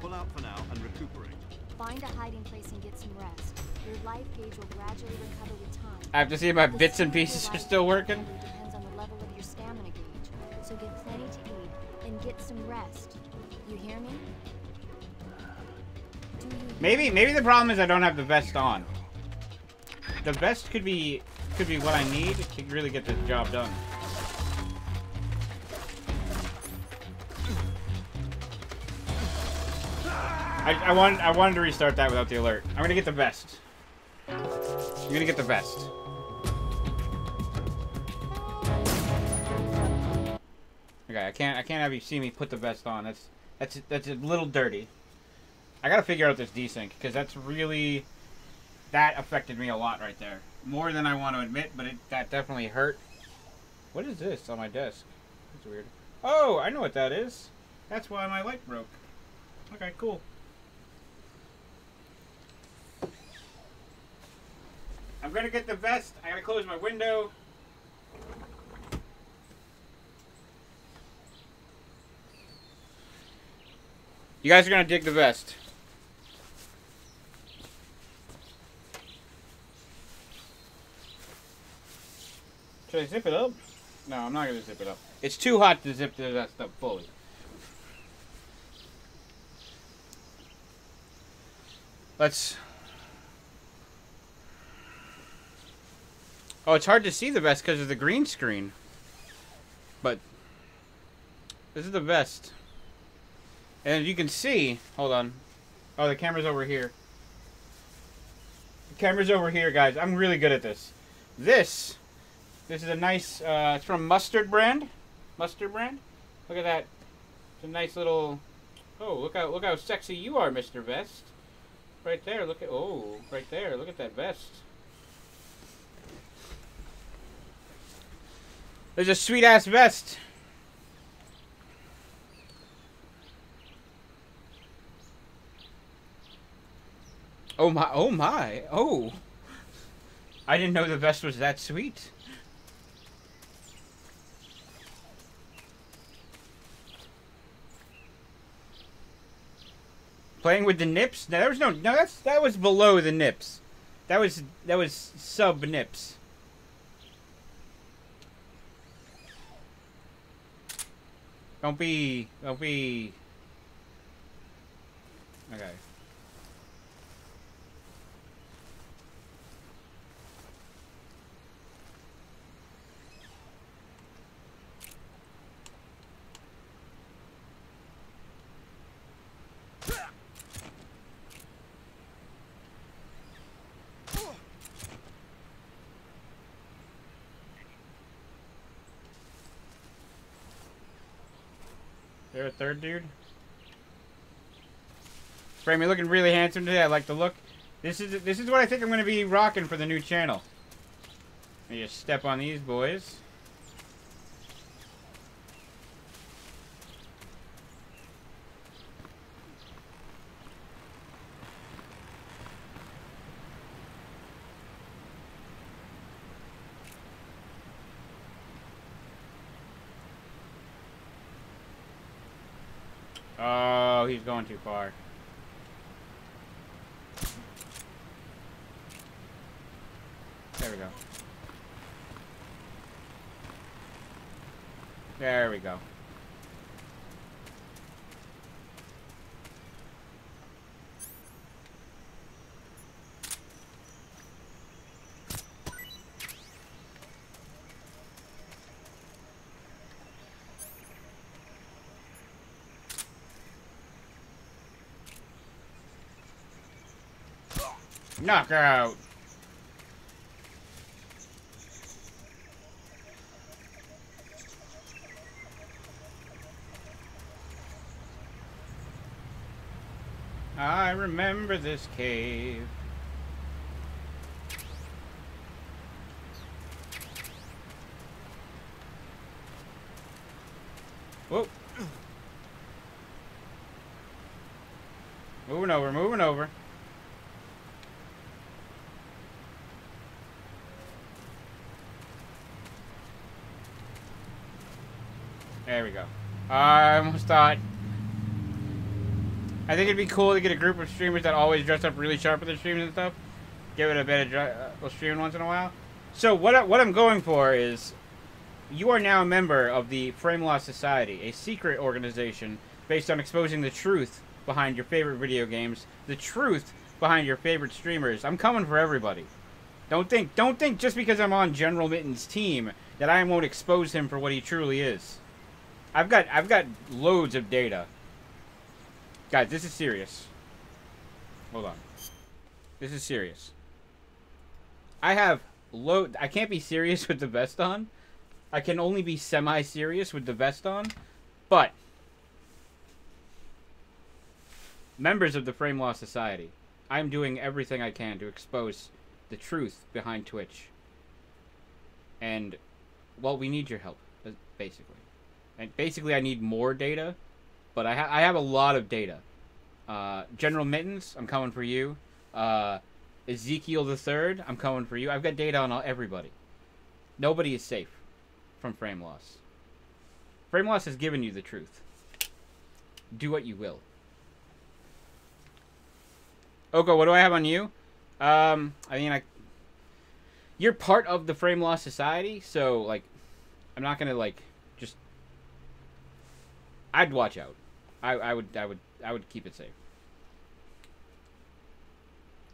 Pull out for now and recuperate. Find a hiding place and get some rest. Your life gauge will gradually recover with time. I have to see if my The bits and speed of pieces your are life still gauge working. depends on the level of your stamina gauge. So get plenty to eat and get some rest. You hear me? Do you hear Maybe the problem is I don't have the vest on. The vest could be what I need to really get this job done. I wanted to restart that without the alert. I'm gonna get the vest. I'm gonna get the vest. Okay, I can't have you see me put the vest on. That's a little dirty. I gotta figure out this desync, because that affected me a lot right there. More than I want to admit, but that definitely hurt. What is this on my desk? That's weird. Oh, I know what that is. That's why my light broke. Okay, cool. I'm gonna get the vest. I gotta close my window. You guys are gonna dig the vest. Should I zip it up? No, I'm not gonna zip it up. It's too hot to zip the vest up fully. Let's... Oh, it's hard to see the vest because of the green screen. But this is the vest. And as you can see, hold on. Oh, the camera's over here. The camera's over here, guys. I'm really good at this. This is a nice, it's from Mustard brand. Mustard brand. Look at that. It's a nice little, oh, look how sexy you are, Mr. Vest. Right there, look at, oh, right there, look at that vest. There's a sweet-ass vest. Oh my, oh my, oh. I didn't know the vest was that sweet. Playing with the nips? No, there was no, that was below the nips. That was sub nips. Don't be... Okay. There a third dude? Framey looking really handsome today. I like the look. This is what I think I'm going to be rocking for the new channel. Let me just step on these boys. Oh, he's going too far. There we go. There we go. Knockout! I remember this cave. Whoa. Moving over, moving over. There we go. I almost thought... I think it'd be cool to get a group of streamers that always dress up really sharp with their streams and stuff. Give it a bit of streaming once in a while. So what I'm going for is... You are now a member of the Frame Law Society, a secret organization based on exposing the truth behind your favorite video games, the truth behind your favorite streamers. I'm coming for everybody. Don't think just because I'm on General Mitten's team that I won't expose him for what he truly is. I've got loads of data. Guys, this is serious. Hold on. This is serious. I can't be serious with the vest on. I can only be semi-serious with the vest on, but members of the Frame Law Society, I'm doing everything I can to expose the truth behind Twitch. And, well, we need your help, basically. And basically, I need more data, but I have a lot of data. General Mittens, I'm coming for you. Ezekiel the Third, I'm coming for you. I've got data on everybody. Nobody is safe from Frame Loss. Frame Loss has given you the truth. Do what you will. Oko, what do I have on you? I mean, you're part of the Frame Loss Society, so, like, I'm not gonna, like, just... I'd watch out. I would keep it safe.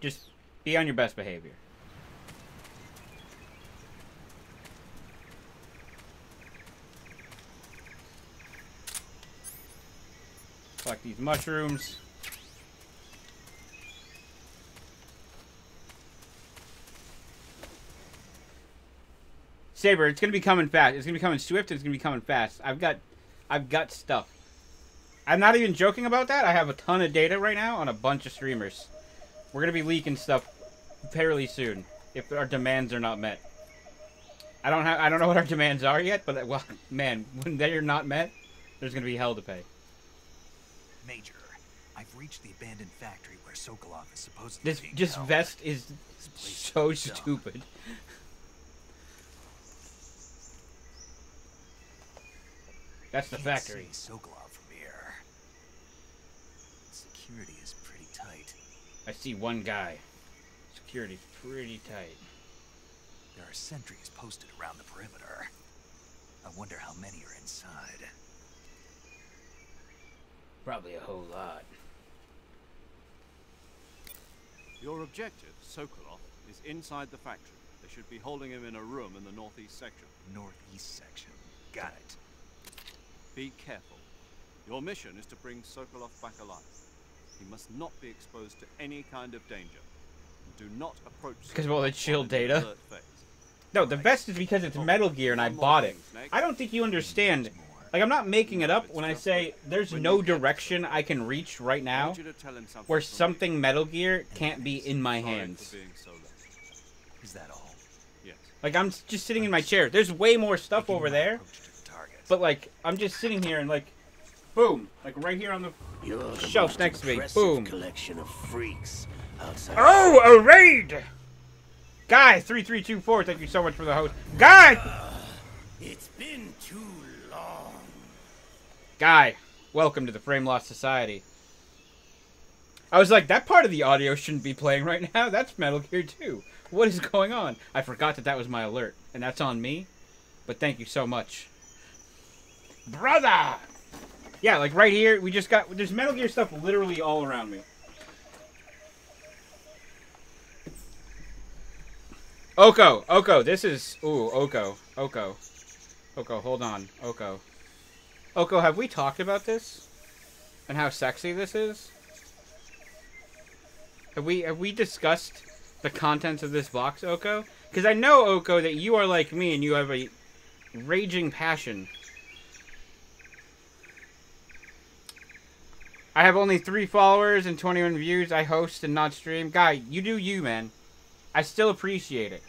Just be on your best behavior. Collect these mushrooms. Saber, it's gonna be coming fast. It's gonna be coming swift. It's gonna be coming fast. I've got stuff. I'm not even joking about that. I have a ton of data right now on a bunch of streamers. We're gonna be leaking stuff fairly soon if our demands are not met. I don't know what our demands are yet, but well, man, when they are not met, there's gonna be hell to pay. Major, I've reached the abandoned factory where Sokolov is supposedly being This held. vest is This place so is dumb. stupid. That's the Can't factory. see Sokolov from here. Security is pretty tight. I see one guy. Security's pretty tight. There are sentries posted around the perimeter. I wonder how many are inside. Probably a whole lot. Your objective, Sokolov, is inside the factory. They should be holding him in a room in the northeast section. Northeast section. Got it. Be careful. Your mission is to bring Sokolov back alive. He must not be exposed to any kind of danger. Do not approach Because of all the Sokolov chill while in the data? alert phase. No, the vest is because it's Metal Gear and I bought it. I don't think you understand. Like, I'm not making it up when I say there's no direction I can reach right I now want you to tell him something where from me. something Metal Gear can't be in my Sorry hands. for being so late. Is that all? Yes. Like, I'm just sitting in my chair. There's way more stuff Begin over my there, approach to the target. but, like, I'm just sitting here and, like, boom. Like, right here on the You're the shelf most next to me. impressive Boom. collection of freaks outside. Oh, a raid! Guy3324, thank you so much for the host. Guy! It's been too long. Guy, welcome to the Frame Loss Society. I was like, that part of the audio shouldn't be playing right now. That's Metal Gear 2. What is going on? I forgot that was my alert, and that's on me. But thank you so much. Brother! Yeah, like right here, we just got... There's Metal Gear stuff literally all around me. Oko, this is... Ooh, Oko, hold on, Oko, have we talked about this? And how sexy this is? Have we discussed the contents of this box, Oko? Because I know, Oko, that you are like me and you have a raging passion. I have only 3 followers and 21 views. I host and not stream. Guy, you do you, man. I still appreciate it.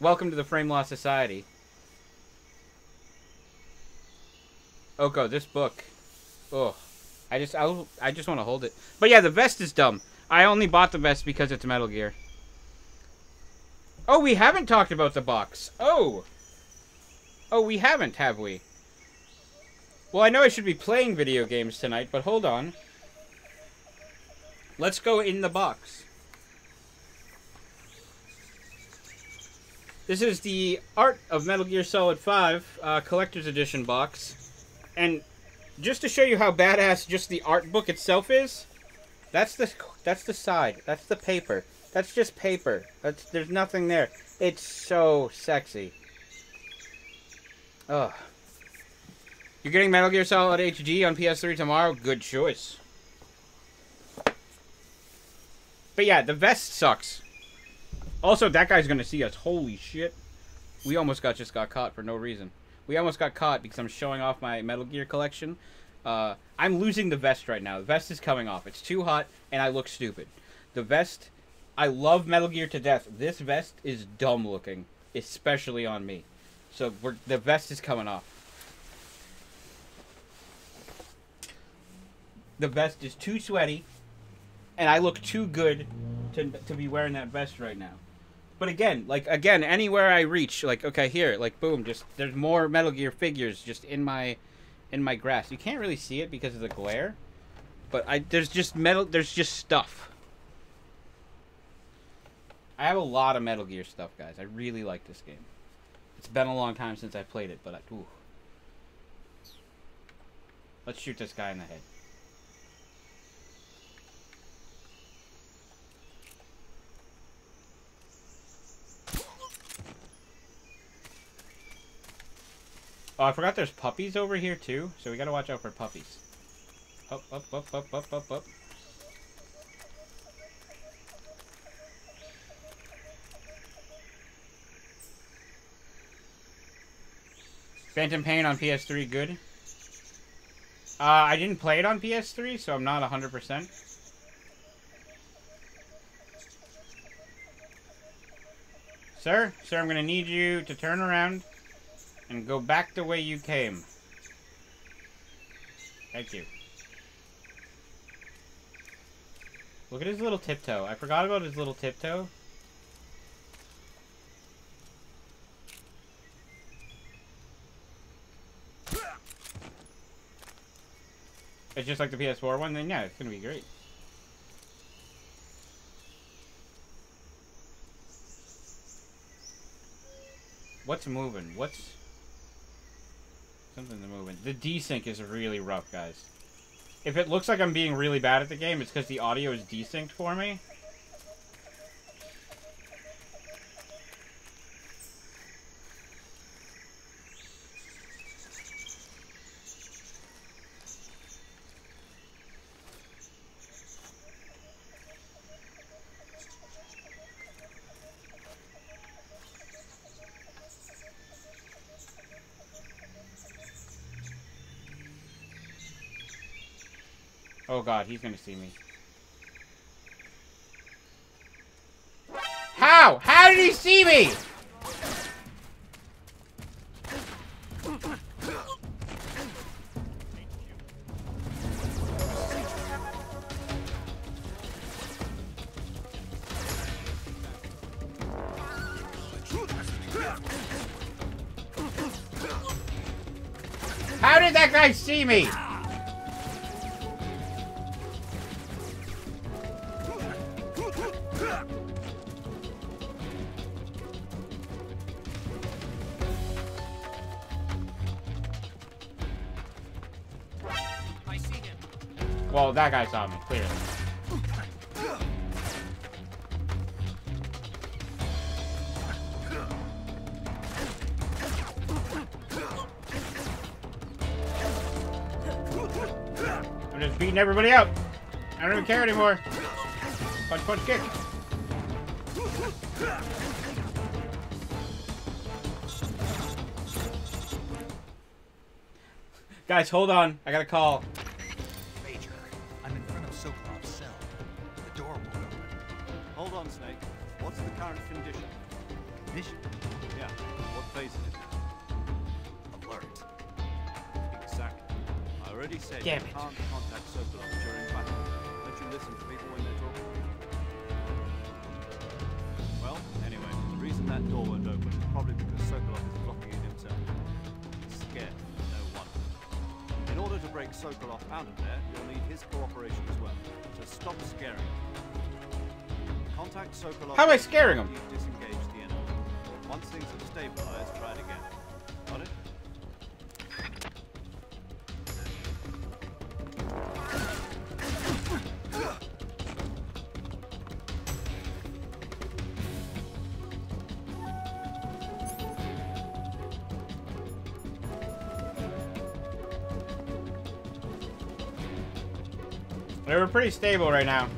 Welcome to the Frame Law Society. Oko, this book. Oh, I just want to hold it. But yeah, the vest is dumb. I only bought the vest because it's Metal Gear. Oh, we haven't talked about the box. Oh, we haven't, have we? Well, I know I should be playing video games tonight, but hold on. Let's go in the box. This is the Art of Metal Gear Solid 5 Collector's Edition box. And just to show you how badass just the art book itself is, that's the side. That's the paper. That's just paper. There's nothing there. It's so sexy. Ugh. You're getting Metal Gear Solid HD on PS3 tomorrow? Good choice. But yeah, the vest sucks. Also, that guy's gonna see us. Holy shit. We almost just got caught for no reason. We almost got caught because I'm showing off my Metal Gear collection. I'm losing the vest right now. The vest is coming off. It's too hot, and I look stupid. The vest, I love Metal Gear to death. This vest is dumb looking, especially on me. So the vest is coming off. The vest is too sweaty, and I look too good to be wearing that vest right now. But again, anywhere I reach, like, okay, here, like, boom, just, there's more Metal Gear figures just in my grasp. You can't really see it because of the glare, but there's just stuff. I have a lot of Metal Gear stuff, guys. I really like this game. It's been a long time since I played it, but ooh. Let's shoot this guy in the head. Oh, I forgot there's puppies over here, too. So we gotta watch out for puppies. Up, up, up, up, up, up, up. Phantom Pain on PS3, good. I didn't play it on PS3, so I'm not 100%. Sir, I'm gonna need you to turn around and go back the way you came. Thank you. Look at his little tiptoe. I forgot about his little tiptoe. It's just like the PS4 one, then yeah, it's gonna be great. What's moving? What's... Something's moving. The desync is really rough, guys. If it looks like I'm being really bad at the game, it's because the audio is desynced for me. Oh god, he's gonna see me. How? How did he see me? How did that guy see me? Well, that guy saw me, clearly. I'm just beating everybody out. I don't even care anymore. Punch, punch, kick. Guys, hold on. I got a call. Hold on, Snake. What's the current condition? Condition? Yeah. What phase is it? Alert. Exactly. I already said Damn you it. can't contact Sokolov during battle. Don't you listen to people when they're talking? Well, anyway, the reason that door won't open is probably because Sokolov is blocking it himself. He's scared. No wonder. In order to break Sokolov out of there, you'll need his cooperation as well. So stop scaring him. Contact Sokolov. How am I scaring him? Disengage the enemy. Once things have stabilized, try it again. Got it? We're pretty stable right now.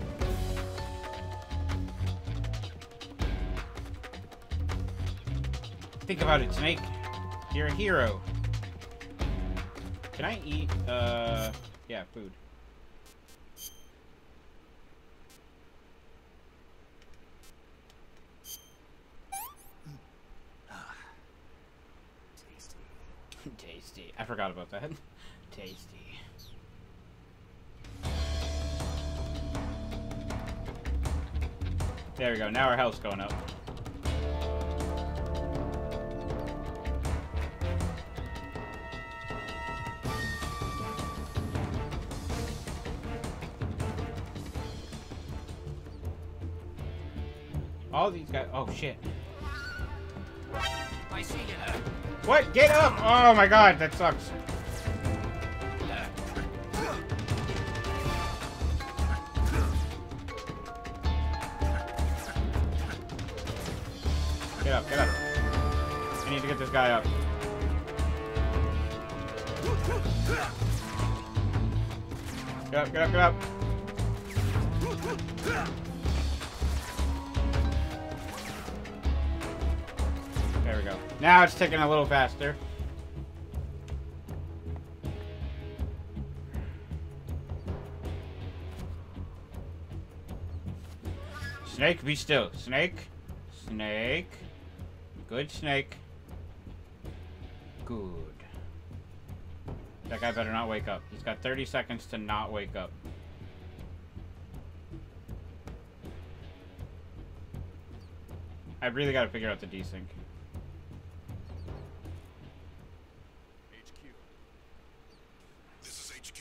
Think about it, Snake. You're a hero. Can I eat, yeah, food. Tasty. Tasty. I forgot about that. Tasty. There we go. Now our health's going up. All these guys. Oh shit. I see you now. What? Get up! Oh my god, that sucks. Get up, get up. I need to get this guy up. Get up, get up, get up. There we go. Now it's ticking a little faster. Snake, be still. Snake. Snake. Good snake. Good. That guy better not wake up. He's got 30 seconds to not wake up. I really gotta figure out the desync. HQ. This is HQ.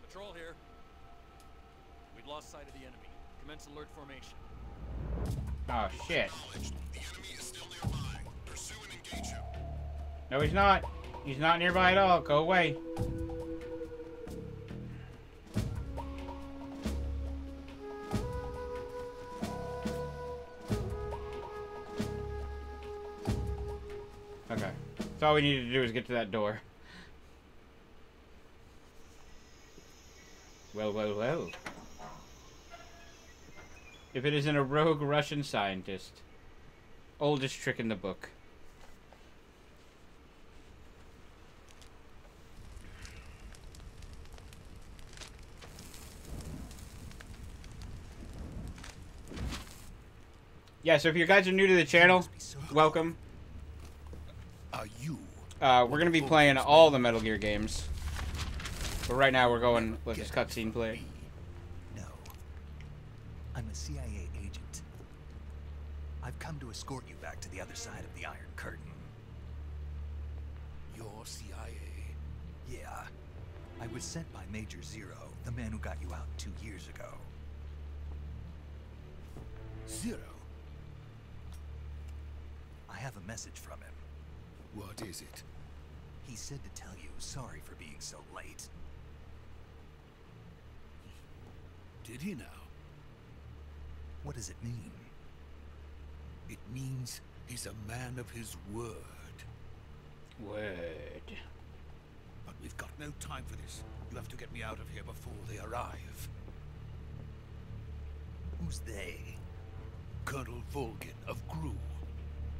Patrol here. We've lost sight of the enemy. Commence alert formation. Oh shit. The enemy is still nearby. Pursue and engage him. No, he's not. He's not nearby at all. Go away. Okay. So all we needed to do is get to that door. Well, well, well. If it isn't a rogue Russian scientist. Oldest trick in the book. Yeah, so if you guys are new to the channel, welcome. Are you? We're gonna be playing all the Metal Gear games. But right now we're going, let this cutscene play. No. I'm a CIA agent. I've come to escort you back to the other side of the Iron Curtain. You're CIA. Yeah. I was sent by Major Zero, the man who got you out 2 years ago. Zero? I have a message from him. What is it? He said to tell you sorry for being so late. Did he now? What does it mean? It means he's a man of his word. Word. But we've got no time for this. You have to get me out of here before they arrive. Who's they? Colonel Volgin of GRU.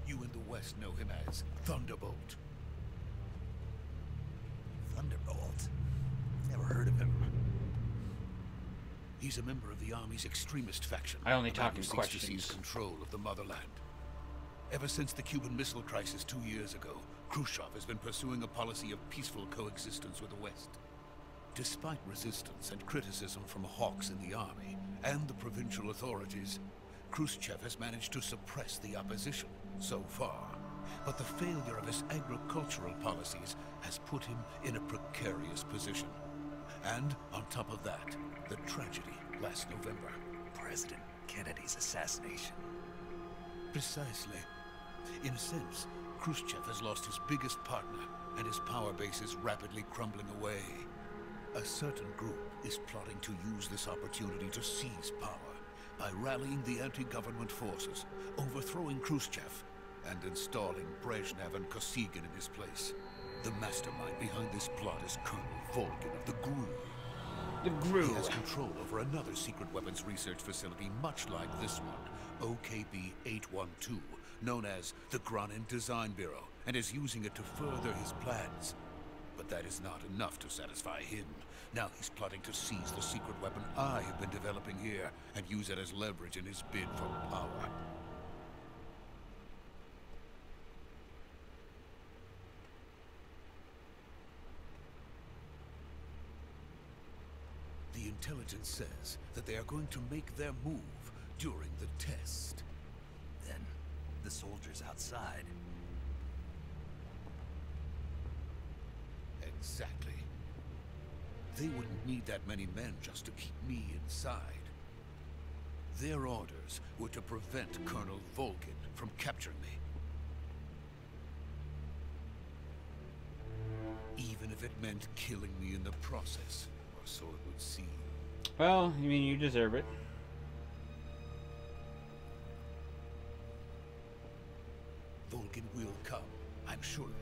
You in the West know him as Thunderbolt. Thunderbolt? Never heard of him. He's a member of the Army's extremist faction. I only a man talk who in seeks to seize questions. control of the motherland. Ever since the Cuban Missile Crisis 2 years ago, Khrushchev has been pursuing a policy of peaceful coexistence with the West. Despite resistance and criticism from hawks in the army and the provincial authorities, Khrushchev has managed to suppress the opposition so far. But the failure of his agricultural policies has put him in a precarious position. And on top of that, the tragedy last November. President Kennedy's assassination. Precisely. In a sense, Khrushchev has lost his biggest partner, and his power base is rapidly crumbling away. A certain group is plotting to use this opportunity to seize power by rallying the anti-government forces, overthrowing Khrushchev, and installing Brezhnev and Kosygin in his place. The mastermind behind this plot is Colonel Volgin of the GRU. The GRU. He has control over another secret weapons research facility much like this one, OKB-812, known as the Granin Design Bureau, and is using it to further his plans. But that is not enough to satisfy him. Now he's plotting to seize the secret weapon I have been developing here and use it as leverage in his bid for power. The intelligence says that they are going to make their move during the test. Then, the soldiers outside. Exactly. They wouldn't need that many men just to keep me inside. Their orders were to prevent Colonel Volgin from capturing me. Even if it meant killing me in the process, or so it would seem. Well, I mean, you deserve it. Volgin will come. I'm sure of it.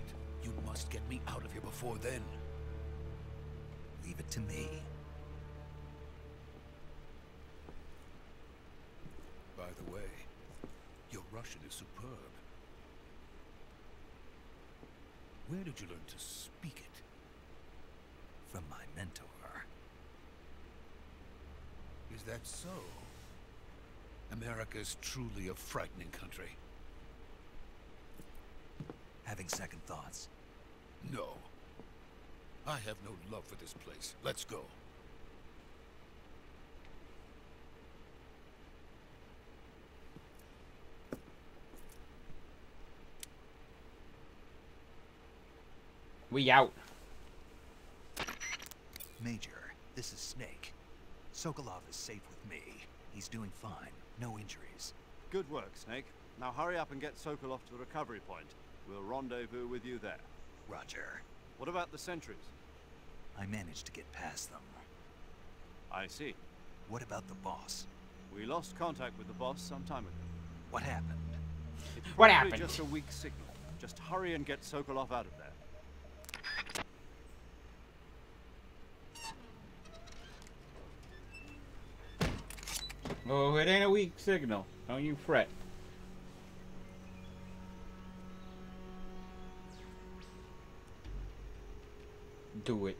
You must get me out of here before then. Leave it to me. By the way, your Russian is superb. Where did you learn to speak it? From my mentor. Is that so? America is truly a frightening country. Having second thoughts. No. I have no love for this place. Let's go. We out. Major, this is Snake. Sokolov is safe with me. He's doing fine. No injuries. Good work, Snake. Now hurry up and get Sokolov to the recovery point. We'll rendezvous with you there. Roger. What about the sentries? I managed to get past them. I see. What about the boss? We lost contact with the boss some time ago. What happened? It's What probably happened? just a weak signal. Just hurry and get Sokolov out of there. Oh, it ain't a weak signal. Don't you fret. Do it.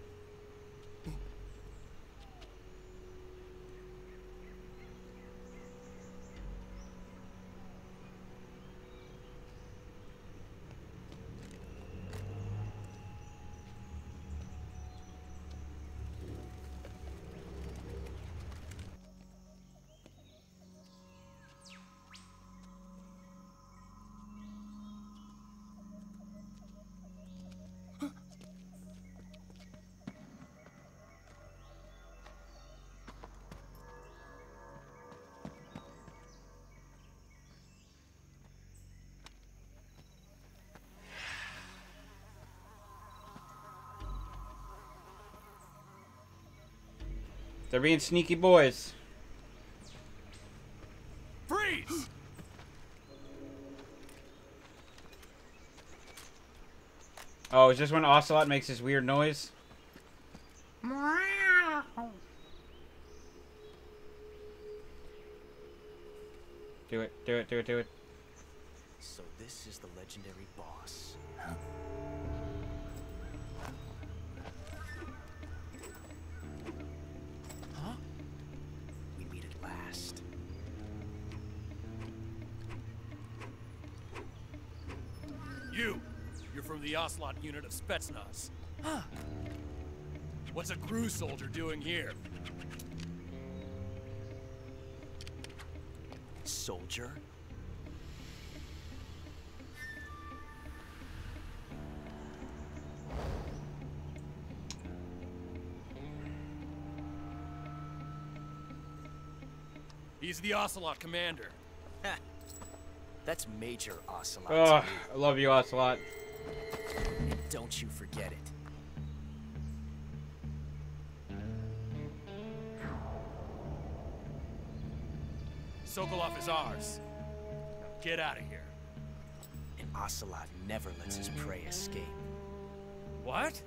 They're being sneaky boys. Freeze! Oh, is this when Ocelot makes this weird noise? Do it, do it, do it, do it. So this is the legendary boss. Huh? We meet at last. You're from the Ocelot unit of Spetsnaz. Huh. What's a crew soldier doing here? Soldier? He's the Ocelot commander. Ha. That's Major Ocelot. Oh, to me. I love you, Ocelot. And don't you forget it. Sokolov is ours. Now get out of here. And Ocelot never lets his prey escape. What?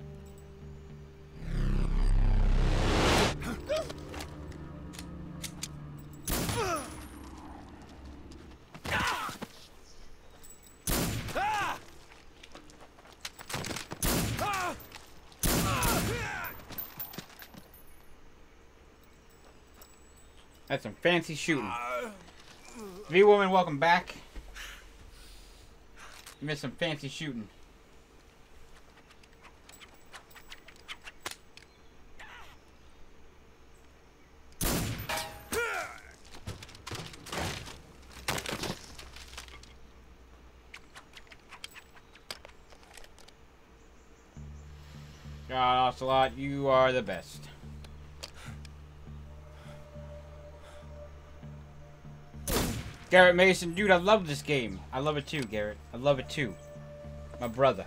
That's some fancy shooting. V-Woman, welcome back. You missed some fancy shooting. God, Ocelot, you are the best. Garrett Mason, dude, I love this game. I love it too, Garrett. I love it too. My brother.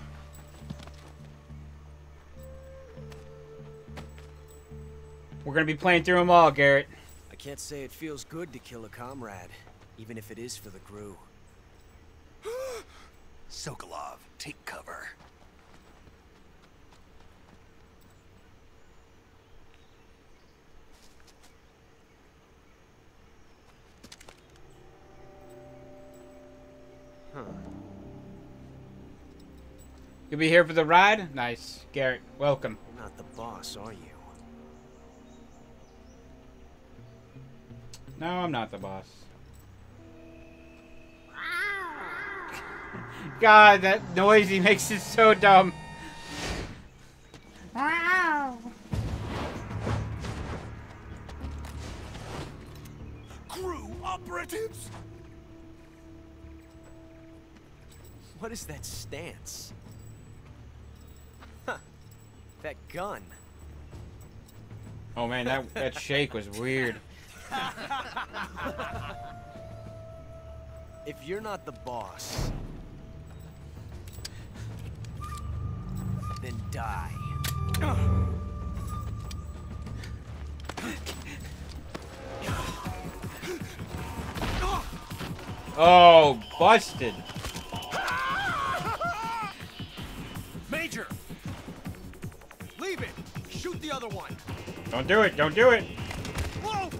We're gonna be playing through them all, Garrett. I can't say it feels good to kill a comrade, even if it is for the crew. Sokolov, take cover. You'll be here for the ride? Nice. Garrett, welcome. You're not the boss, are you? No, I'm not the boss. God, that noise he makes is so dumb. Crew operatives? What is that stance? Huh. That gun. Oh man, that shake was weird. If you're not the boss, then die. Oh, busted. Major! Leave it! Shoot the other one! Don't do it, don't do it. Whoa!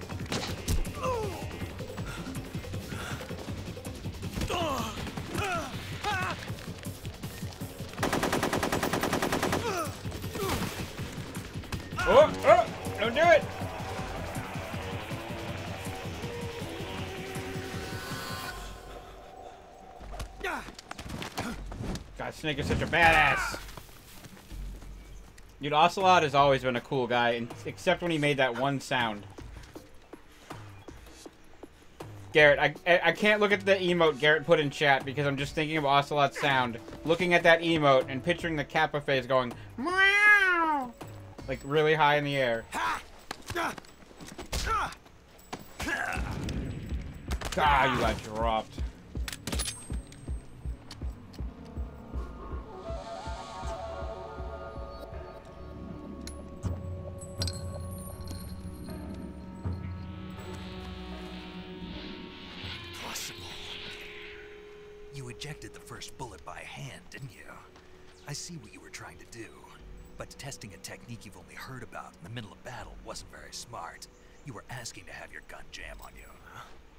Oh, don't do it. God, Snake is such a badass. Dude, Ocelot has always been a cool guy, except when he made that one sound. Garrett, I can't look at the emote Garrett put in chat because I'm just thinking of Ocelot's sound. Looking at that emote and picturing the Kappa face going, meow, like really high in the air. God, you got dropped. You ejected the first bullet by hand, didn't you? I see what you were trying to do. But testing a technique you've only heard about in the middle of battle wasn't very smart. You were asking to have your gun jam on you.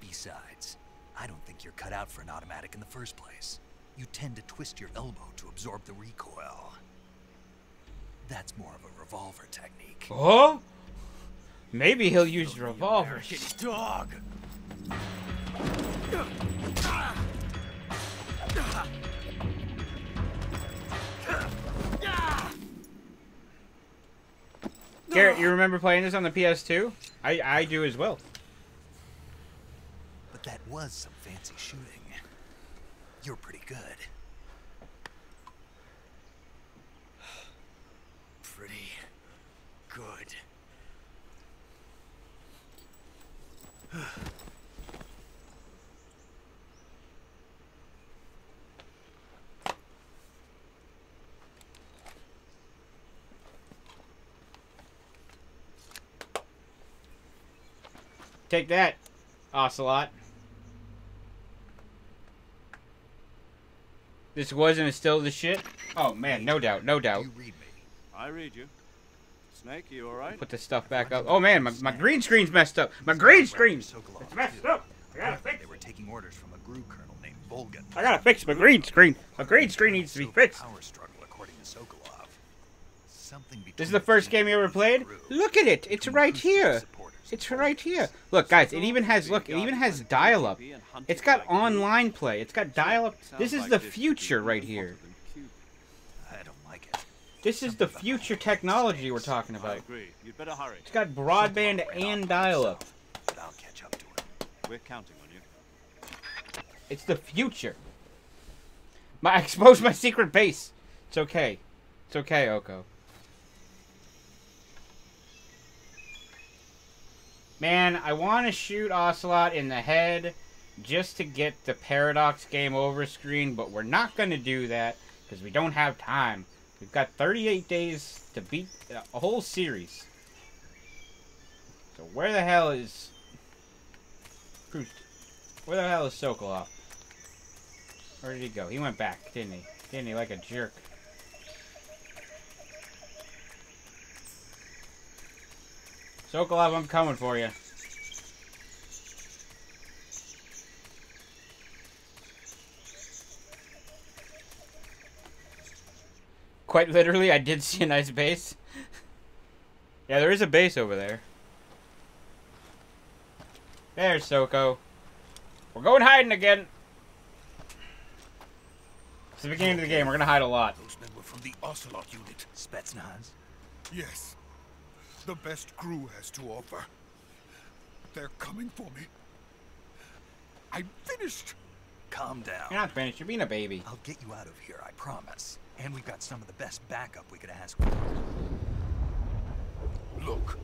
Besides, I don't think you're cut out for an automatic in the first place. You tend to twist your elbow to absorb the recoil. That's more of a revolver technique. Oh? Maybe he'll use revolvers. Dog! Garrett, you remember playing this on the PS2? I do as well. But that was some fancy shooting. You're pretty good. Pretty good. Take that, Ocelot. This wasn't still the shit? Oh man, no doubt, no doubt. You read me. I read you. Snake, you alright? Put this stuff back up. Oh man, my green screen's messed up. My green screen! It's messed up. I gotta fix They it. were taking orders from a GRU colonel named Volgan. I gotta fix my green screen. My green screen needs to be fixed. Power struggle, according to Sokolov. Something This is the first game you ever played? Look at it. It's right here. It's right here. Look, guys, it even has, look, it even has dial-up. It's got online play. It's got dial-up. This is the future right here. I don't like it. This is the future technology we're talking I about. agree. You'd better hurry. It's got broadband and dial-up. But I'll catch up to him. We're counting on you. It's the future. I exposed my secret base. It's okay. It's okay, Oko. Man, I want to shoot Ocelot in the head just to get the Paradox game over screen, but we're not going to do that because we don't have time. We've got 38 days to beat a whole series. So where the hell is... Where the hell is Sokolov? Where did he go? He went back, didn't he? Didn't he? Like a jerk. Sokolov, I'm coming for you. Quite literally, I did see a nice base. Yeah, there is a base over there. There's Soko. We're going hiding again. It's the beginning of the game. We're gonna hide a lot. Those men were from the Ocelot unit. Spetsnaz? Yes. The best crew has to offer. They're coming for me. I'm finished. Calm down. You're not finished. You're being a baby. I'll get you out of here, I promise. And we've got some of the best backup we could ask for. Look.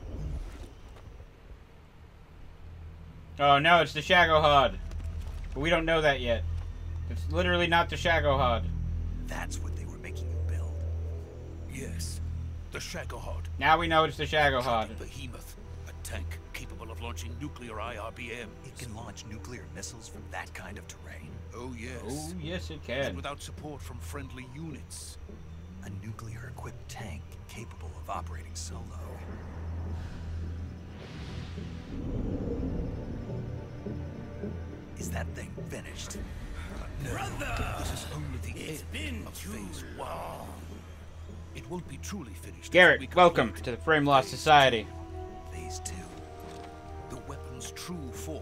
Oh no, it's the Shagohod. But we don't know that yet. It's literally not the Shagohod. That's what they were making you build. Yes. The Shagohod. Now we know it's the Shagohod. Behemoth. A tank capable of launching nuclear IRBM. It can launch nuclear missiles from that kind of terrain. Oh, yes. Oh, yes, it And can. without support from friendly units. A nuclear-equipped tank capable of operating solo. Is that thing finished? No, this is only the end of phase 1. It won't be truly finished. Garrett, welcome to the Frame Lost Society. Phase 2. The weapon's true form.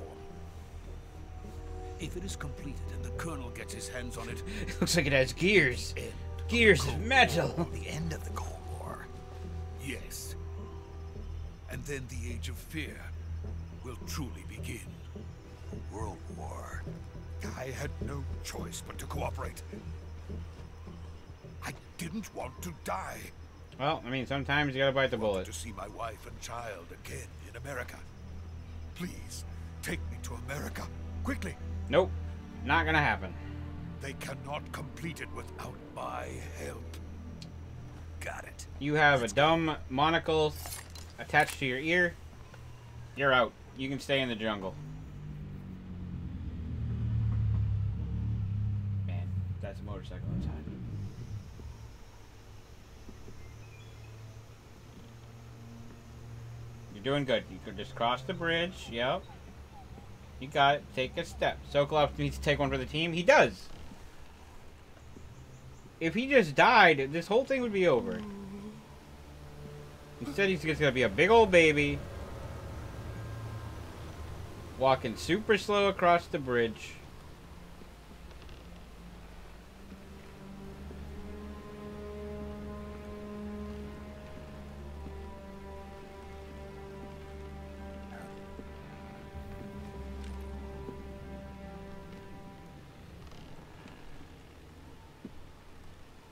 If it is completed and the Colonel gets his hands on it, It looks like it has gears. end Gears of metal. The end of the Cold War. yes. And then the Age of Fear will truly begin. A world war. I had no choice but to cooperate. I didn't want to die. Well, I mean, sometimes you gotta bite the bullet. To see my wife and child again in America. Please, take me to America. Quickly. Nope. Not gonna happen. They cannot complete it without my help. Got it. You have a dumb monocle attached to your ear. You're out. You can stay in the jungle. Man, that's a motorcycle outside. You're doing good. You could just cross the bridge. Yep. You got it. Take a step. Sokolov needs to take one for the team. He does. If he just died, this whole thing would be over. Instead, he's just gonna be a big old baby. Walking super slow across the bridge.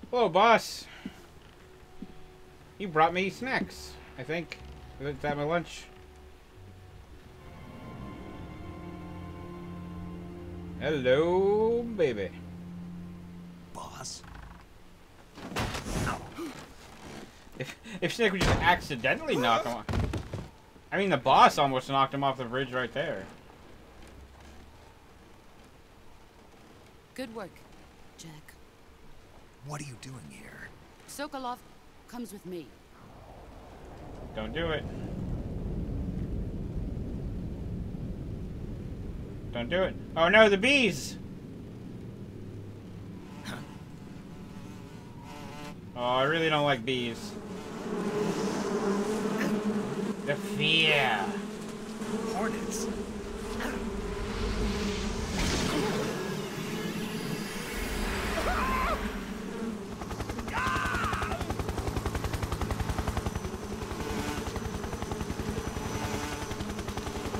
Hello, boss. You brought me snacks, I think. Is that my lunch? Hello, baby. Boss? If Snake would just accidentally knock him off. I mean, the boss almost knocked him off the bridge right there. Good work, Jack. What are you doing here? Sokolov comes with me. Don't do it. Don't do it. Oh no, the bees! Oh, I really don't like bees. The fear. Hornets.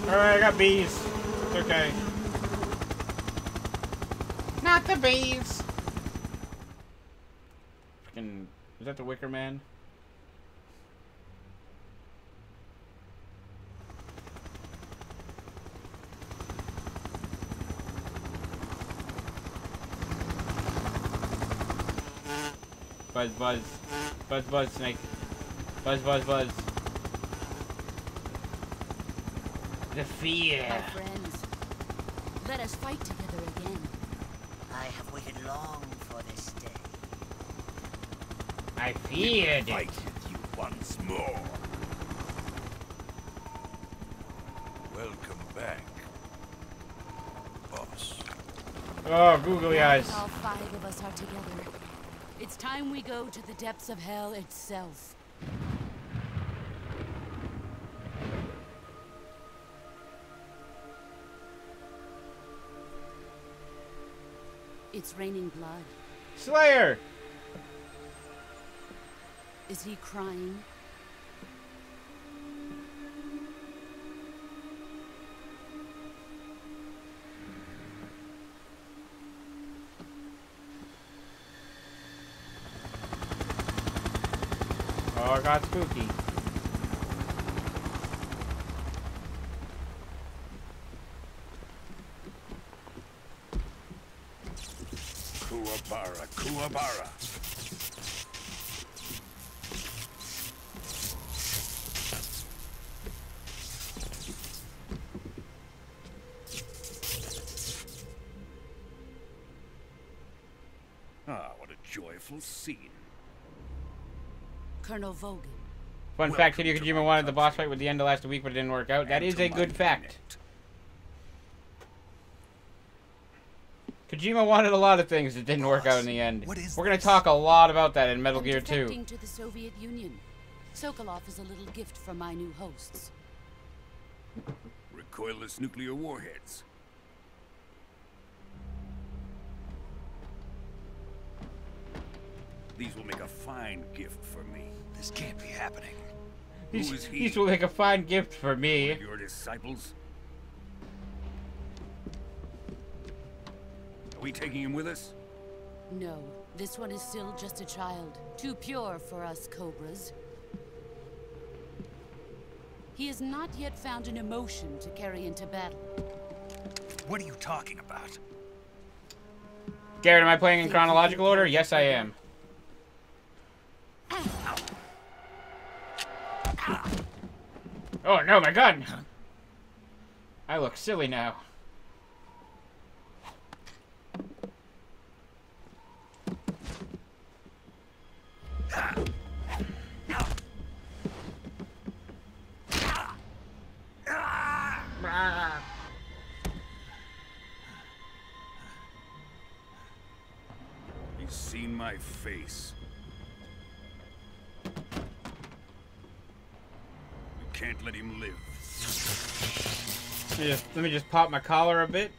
Alright, I got bees. It's okay. Not the bees! Freaking... Is that the Wicker Man? Buzz, buzz. Buzz, buzz, snake. Buzz, buzz, buzz. The fear. My friends, let us fight together again. I have waited long for this day. I feared it. Fight with you once more. Welcome back, boss. Oh, googly eyes. All 5 of us are together. It's time we go to the depths of hell itself. It's raining blood. Slayer! Is he crying? Oh, it got spooky. Kuwabara, Kuwabara. Ah, what a joyful scene. Colonel Vogan. Fun fact, Hideo Kojima wanted the boss fight with the end of last week, but it didn't work out. That is a good fact. Kojima wanted a lot of things that didn't work out in the end. We're going to talk a lot about that in Metal Gear 2. Defecting to the Soviet Union. Sokolov is a little gift from my new hosts. Recoilless nuclear warheads. These will make a fine gift for me. This can't be happening. Who is he? These will make a fine gift for me. One of your disciples? Are we taking him with us? No, this one is still just a child. Too pure for us Cobras. He has not yet found an emotion to carry into battle. What are you talking about? Garrett, am I playing in chronological order? Yes, I am. Oh no, my gun! I look silly now. He's seen my face. We can't let him live. Let me just pop my collar a bit.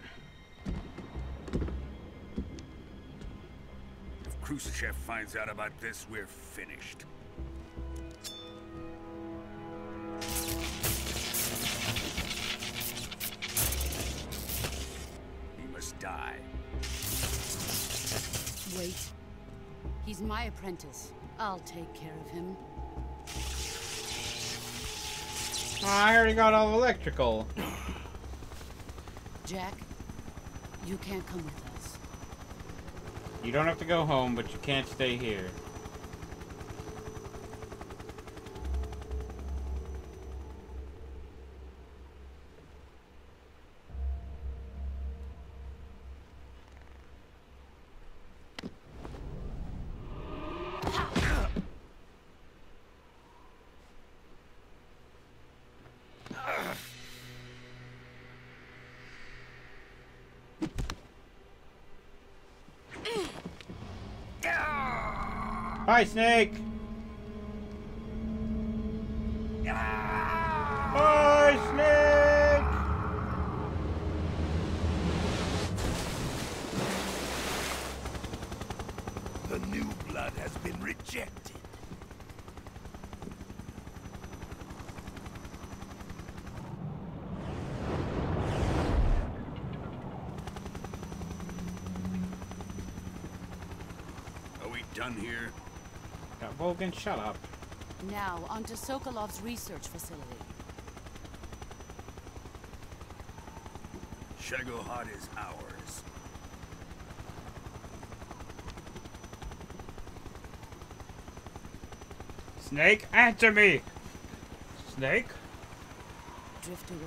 If Khrushchev finds out about this, we're finished. He must die. Wait. He's my apprentice. I'll take care of him. Oh, I already got all electrical. Jack, you can't come with us. You don't have to go home, but you can't stay here. Hi, Snake! Hi, Snake! The new blood has been rejected. Are we done here? Volgan, shut up. Now, on to Sokolov's research facility. Shagohod is ours. Snake, answer me! Snake? Drift away.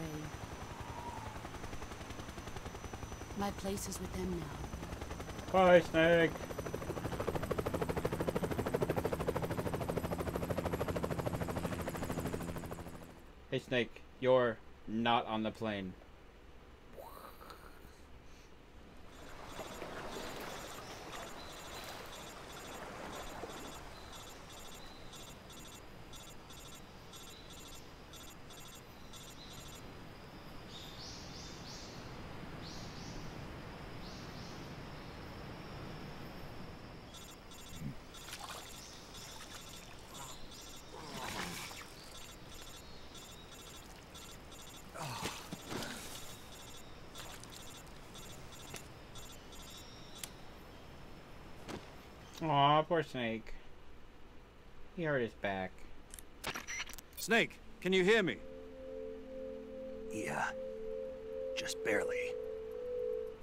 My place is with them now. Bye, Snake. Hey, Snake, you're not on the plane. Aw, poor Snake. He hurt his back. Snake, can you hear me? Yeah. Just barely.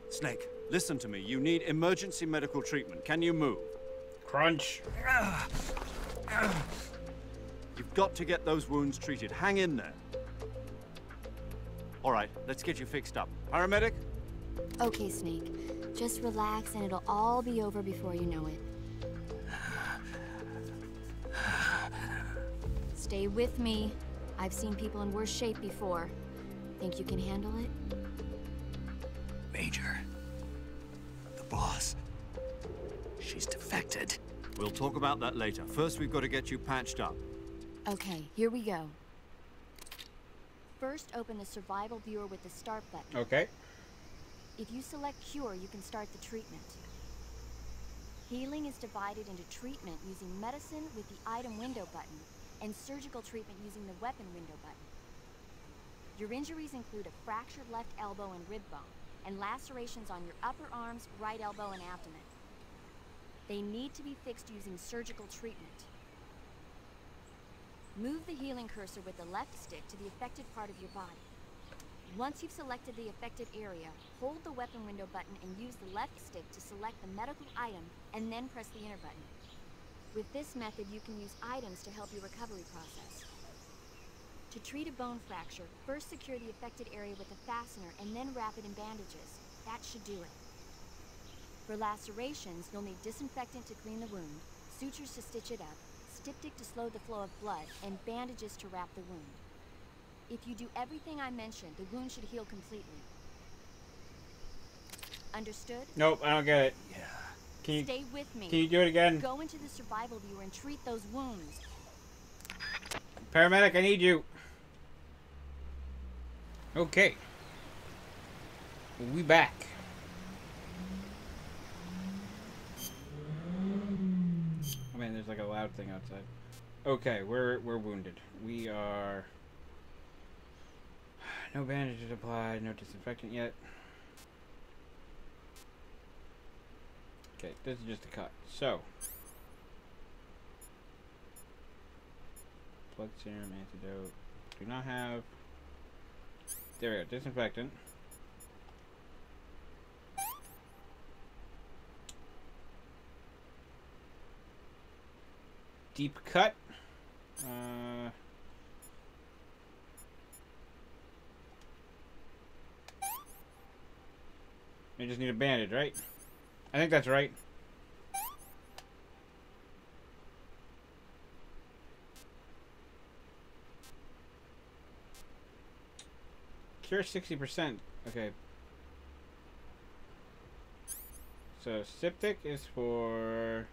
Snake, listen to me. You need emergency medical treatment. Can you move? Crunch. You've got to get those wounds treated. Hang in there. All right, let's get you fixed up. Paramedic? Okay, Snake. Just relax and it'll all be over before you know it. Stay with me. I've seen people in worse shape before. Think you can handle it? Major. The boss. She's defected. We'll talk about that later. First, we've got to get you patched up. Okay, here we go. First, open the survival viewer with the start button. Okay. If you select cure, you can start the treatment. Healing is divided into treatment using medicine with the item window button and surgical treatment using the weapon window button. Your injuries include a fractured left elbow and rib bone, and lacerations on your upper arms, right elbow, and abdomen. They need to be fixed using surgical treatment. Move the healing cursor with the left stick to the affected part of your body. Once you've selected the affected area, hold the weapon window button and use the left stick to select the medical item, and then press the enter button. With this method, you can use items to help your recovery process. To treat a bone fracture, first secure the affected area with a fastener and then wrap it in bandages. That should do it. For lacerations, you'll need disinfectant to clean the wound, sutures to stitch it up, styptic to slow the flow of blood, and bandages to wrap the wound. If you do everything I mentioned, the wound should heal completely. Understood? Nope, I don't get it. Yeah. Can you, Stay with me. Can you do it again? Go into the survival viewer and treat those wounds. Paramedic, I need you. Okay. We back. Oh man, there's like a loud thing outside. Okay, we're wounded. We are... No bandages applied, no disinfectant yet. Okay, this is just a cut. So, blood serum, antidote. Do not have. There we go. Disinfectant. Deep cut. You just need a bandage, right? I think that's right. Cure 60%. Okay. So styptic is for...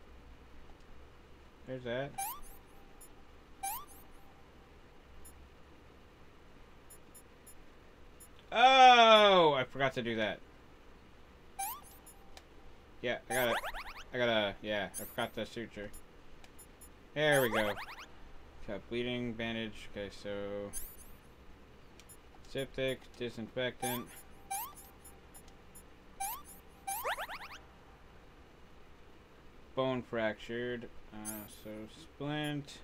There's that. Oh! I forgot to do that. Yeah, I got it. I gotta, yeah, I forgot the suture. There we go. Got bleeding, bandage. Okay, so septic, disinfectant. Bone fractured. So splint.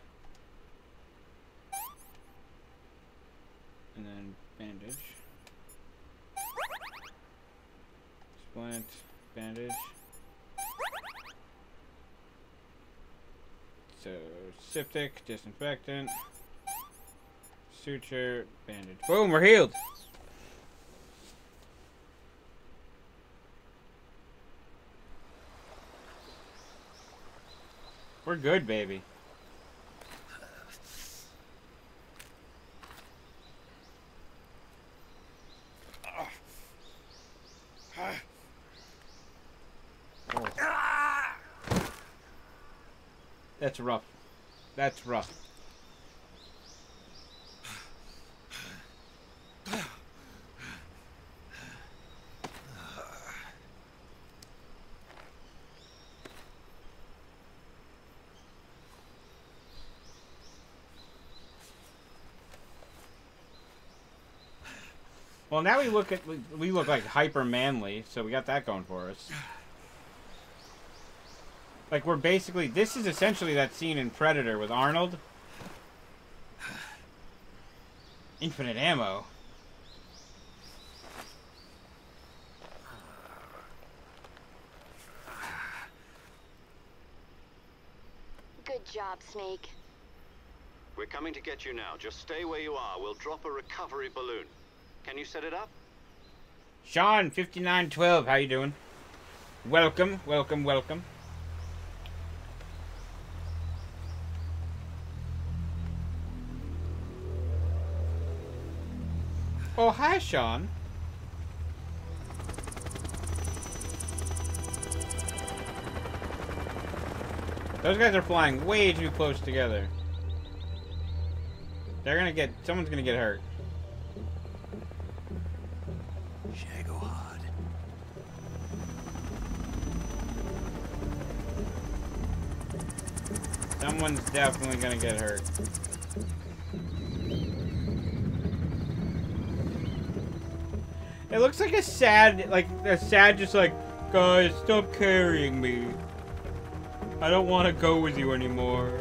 And then bandage. Splint, bandage. So septic, disinfectant, suture, bandage. Boom, we're healed. We're good, baby. That's rough. That's rough. Well, now we look like hyper manly, so we got that going for us. Like, we're basically, this is essentially that scene in Predator with Arnold. Infinite ammo. Good job, Snake. We're coming to get you now. Just stay where you are. We'll drop a recovery balloon. Can you set it up? Sean, 5912, how you doing? Welcome, welcome, welcome. Oh, hi, Sean. Those guys are flying way too close together. They're gonna get, someone's gonna get hurt. Shagohod. Someone's definitely gonna get hurt. It looks like a sad, just like, guys, stop carrying me. I don't want to go with you anymore.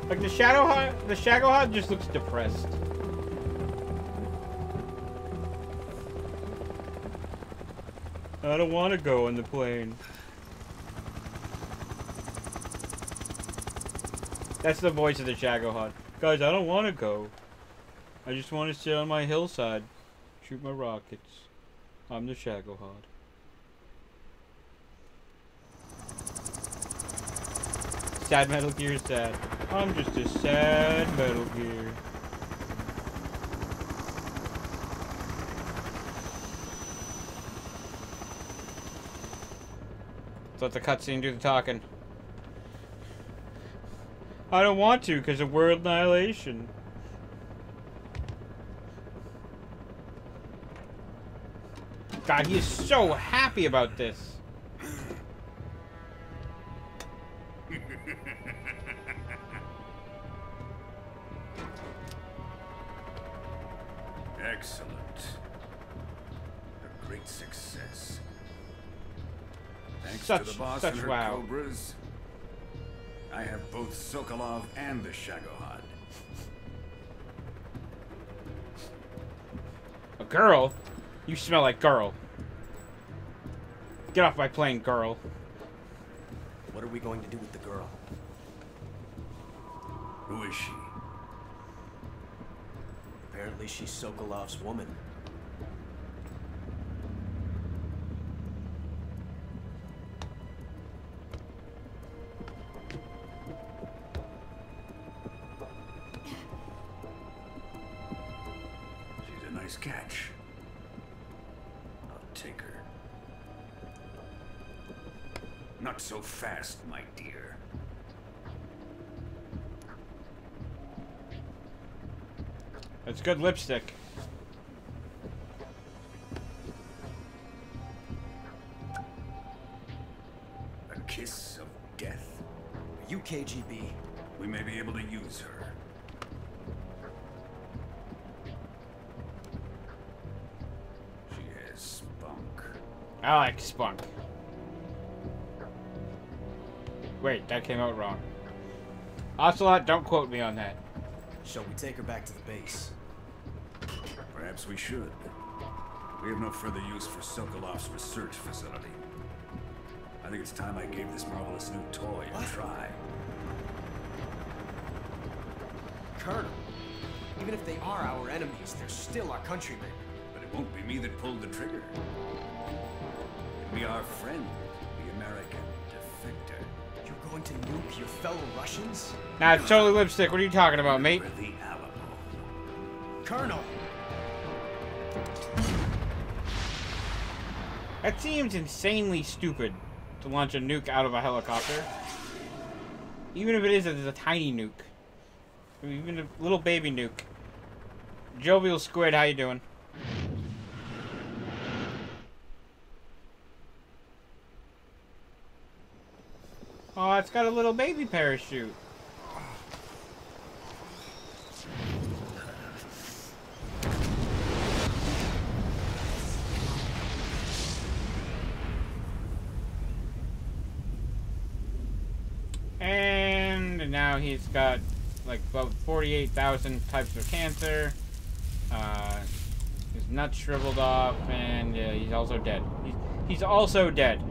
Like the Shagohod just looks depressed. I don't want to go on the plane. That's the voice of the Shagohod. Guys, I don't want to go. I just want to sit on my hillside, shoot my rockets. I'm the Shagohod. Sad Metal Gear sad. I'm just a sad Metal Gear. Let's let the cutscene do the talking. I don't want to because of world annihilation. God, he is so happy about this. Excellent. A great success. Thanks to the boss and her Cobras, I have both Sokolov and the Shagohod. A girl? You smell like girl. Get off my plane, girl. What are we going to do with the girl? Who is she? Apparently she's Sokolov's woman. She's a nice catch. I'll take her. Not so fast, my dear. That's good lipstick. A kiss You KGB. We may be able to use her. She has spunk. I like spunk. Wait, that came out wrong. Ocelot, don't quote me on that. Shall we take her back to the base? Perhaps we should. We have no further use for Sokolov's research facility. I think it's time I gave this marvelous new toy a try. Colonel, even if they are our enemies, they're still our countrymen. But it won't be me that pulled the trigger. It'll be our friend, the American defector. You're going to nuke your fellow Russians? Nah, it's totally lipstick. What are you talking about, mate? The Alamo. Colonel! That seems insanely stupid to launch a nuke out of a helicopter. Even if it is a tiny nuke. Even a little baby nuke. Jovial Squid, how you doing? Oh, it's got a little baby parachute. And now he's got like about 48,000 types of cancer. His nuts shriveled off, and he's also dead. He's also dead.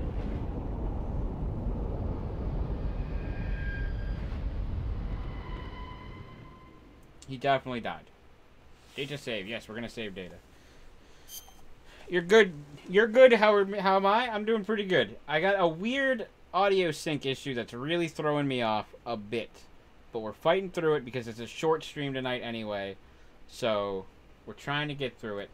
He definitely died. Data save. Yes, we're gonna save data. You're good. You're good. How am I? I'm doing pretty good. I got a weird audio sync issue that's really throwing me off a bit. But we're fighting through it because it's a short stream tonight anyway. So we're trying to get through it.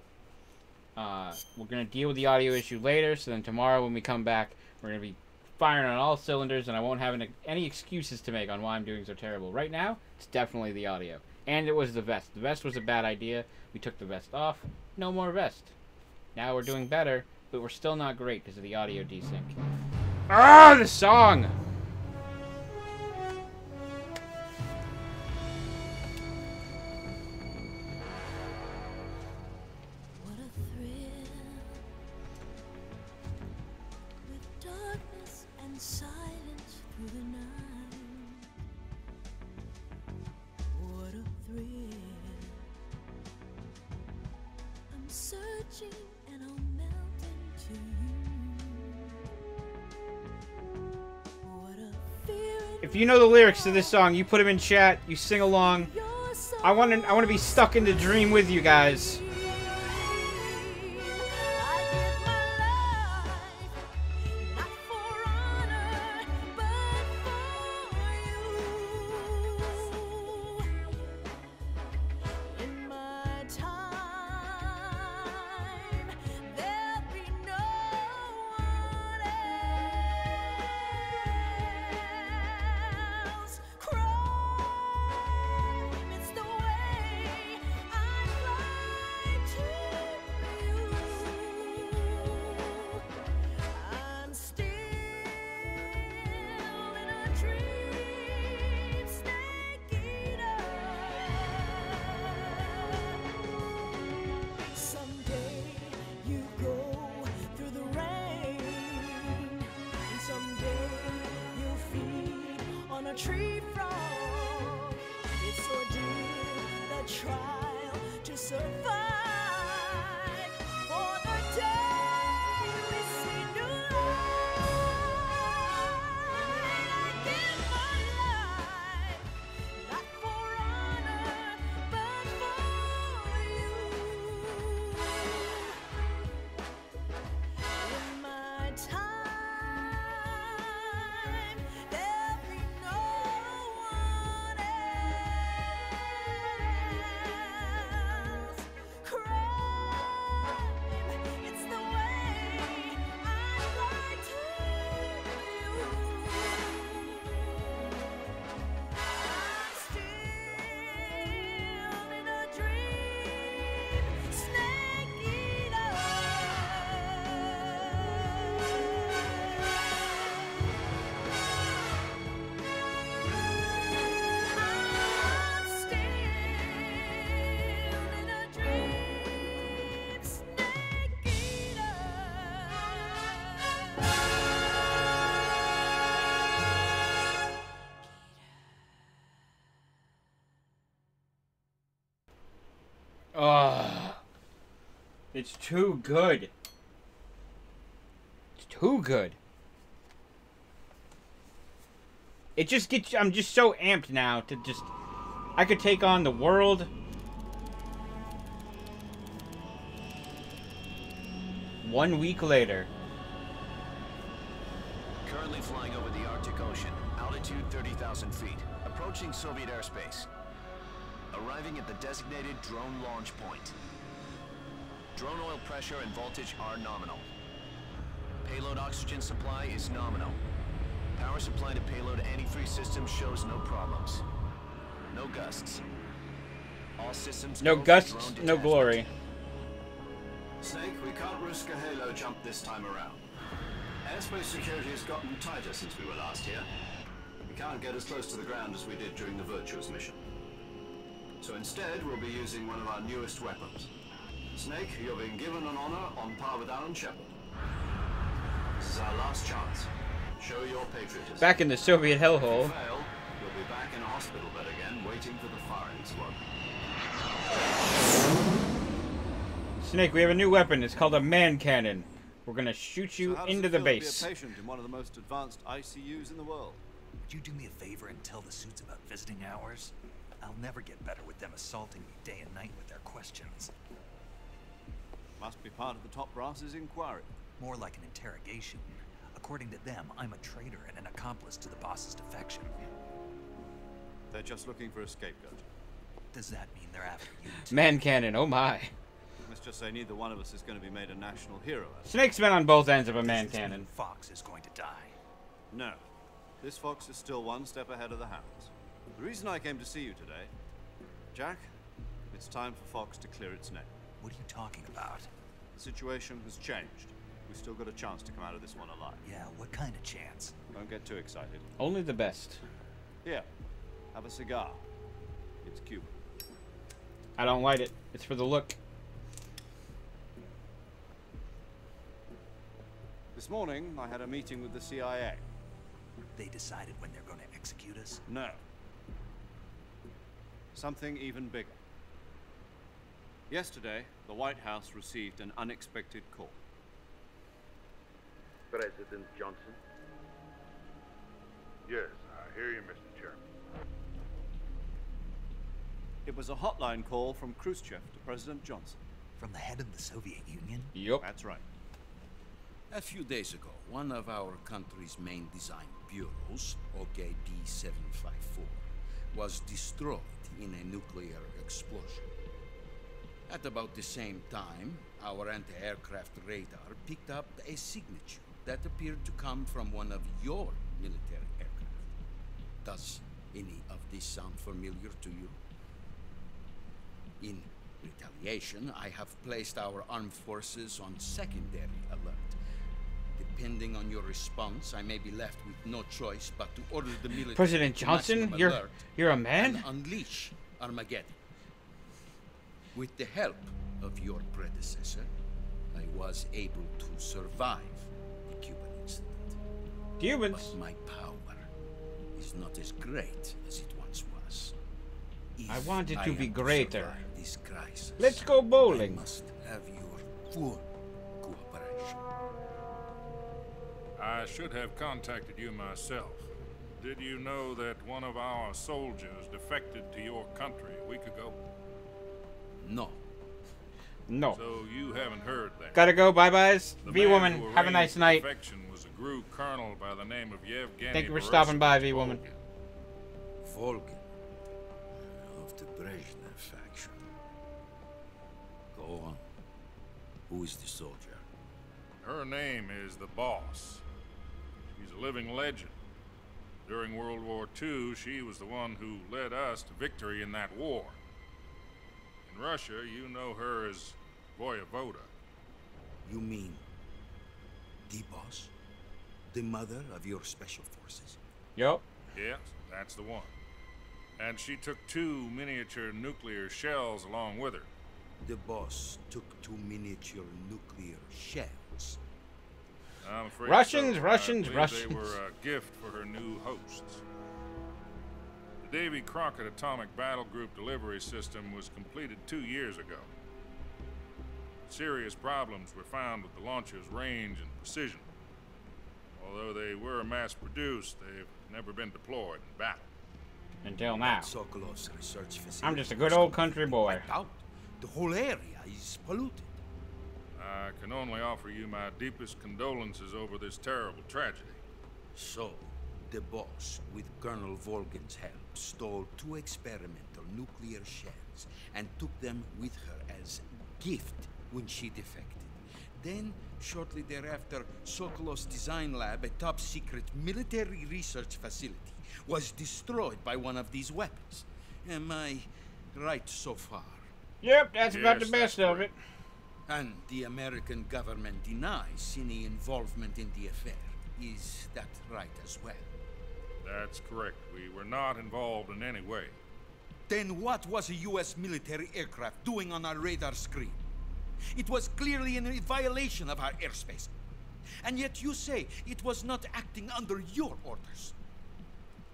We're going to deal with the audio issue later. So then tomorrow when we come back, we're going to be firing on all cylinders. And I won't have any excuses to make on why I'm doing so terrible. Right now, it's definitely the audio. And it was the vest. The vest was a bad idea. We took the vest off. No more vest. Now we're doing better. But we're still not great because of the audio desync. Ah, the song! What a thrill, with darkness and silence through the night. What a thrill, I'm searching and I'll melt into you. What a fear. If you know the lyrics to this song, you put them in chat, you sing along. I want to be stuck in the dream with you guys. Tree frog, it's ordeal, the trial to survive. For the day we see new light, I give my life, not for honor, but for you. In my time, cry. It's too good. It's too good. It just gets... I'm just so amped now to just... I could take on the world. One week later. Currently flying over the Arctic Ocean. Altitude 30,000 feet. Approaching Soviet airspace. Arriving at the designated drone launch point. Drone oil pressure and voltage are nominal. Payload oxygen supply is nominal. Power supply to payload antifreeze system shows no problems. No gusts. All systems No go for gusts, drone no detachment. glory. Snake, we can't risk a halo jump this time around. Airspace security has gotten tighter since we were last here. We can't get as close to the ground as we did during the Virtuous mission. So instead, we'll be using one of our newest weapons. Snake, you're being given an honor on par with Alan Shepard. This is our last chance. Show your patriotism. Back in the Soviet If you hellhole. fail, you'll be back in a hospital bed again, waiting for the firing squad. Snake, we have a new weapon. It's called a man cannon. We're gonna shoot you So how does into it the feel to be base. a patient in one of the most advanced ICUs in the world? Would you do me a favor and tell the suits about visiting hours? I'll never get better with them assaulting me day and night with their questions. Must be part of the top brass's inquiry. More like an interrogation. According to them, I'm a traitor and an accomplice to the boss's defection. They're just looking for a scapegoat. Does that mean they're after you too? Man cannon, oh my. Let's just say neither one of us is going to be made a national hero out of it. Snake's been on both ends of a man Does this mean cannon. Fox is going to die. No. This fox is still one step ahead of the hounds. The reason I came to see you today, Jack, it's time for Fox to clear its name. What are you talking about? The situation has changed. We've still got a chance to come out of this one alive. Yeah, what kind of chance? Don't get too excited. Only the best. Here, have a cigar. It's Cuban. I don't light it. It's for the look. This morning, I had a meeting with the CIA. They decided when they're going to execute us? No. Something even bigger. Yesterday, the White House received an unexpected call. President Johnson? Yes, I hear you, Mr. Chairman. It was a hotline call from Khrushchev to President Johnson. From the head of the Soviet Union? Yup. That's right. A few days ago, one of our country's main design bureaus, OKB-754, was destroyed in a nuclear explosion. At about the same time, our anti-aircraft radar picked up a signature that appeared to come from one of your military aircraft. Does any of this sound familiar to you? In retaliation, I have placed our armed forces on secondary alert. Depending on your response, I may be left with no choice but to order the military President to Johnson, maximum you're alert a man? and unleash Armageddon. With the help of your predecessor, I was able to survive the Cuban incident. Cubans? But my power is not as great as it once was. I want it If to I be am greater. survive this crisis, Let's go bowling. I must have your full cooperation. I should have contacted you myself. Did you know that one of our soldiers defected to your country a week ago? No. No. So you haven't heard that. Gotta go. Bye-byes. The V-Woman, man who have a nice arranged the night. defection was a GRU colonel by the name of Yevgeny Thank you for stopping by, Borisovich V-Woman. Volgin. Volgin, of the Brezhnev faction. Go on. Who is the soldier? Her name is the Boss. She's a living legend. During World War II, she was the one who led us to victory in that war. In Russia, you know her as Voyevoda. You mean the boss? The mother of your special forces? Yup. Yes, that's the one. And she took 2 miniature nuclear shells along with her. The boss took 2 miniature nuclear shells. I'm afraid Russians, so. Russians, I believe Russians. They were a gift for her new hosts. The The Davy Crockett Atomic Battle Group delivery system was completed 2 years ago. Serious problems were found with the launcher's range and precision. Although they were mass-produced, they've never been deployed in battle. Until now. Sokolov's research facility. I'm just a good old country boy. Out. The whole area is polluted. I can only offer you my deepest condolences over this terrible tragedy. So, the boss, with Colonel Volgin's help, stole 2 experimental nuclear shells and took them with her as gift when she defected. Then, shortly thereafter, Sokolov's design lab, a top-secret military research facility, was destroyed by one of these weapons. Am I right so far? Yep, that's about the best of it. And the American government denies any involvement in the affair. Is that right as well? That's correct. We were not involved in any way. Then what was a U.S. military aircraft doing on our radar screen? It was clearly in violation of our airspace. And yet you say it was not acting under your orders.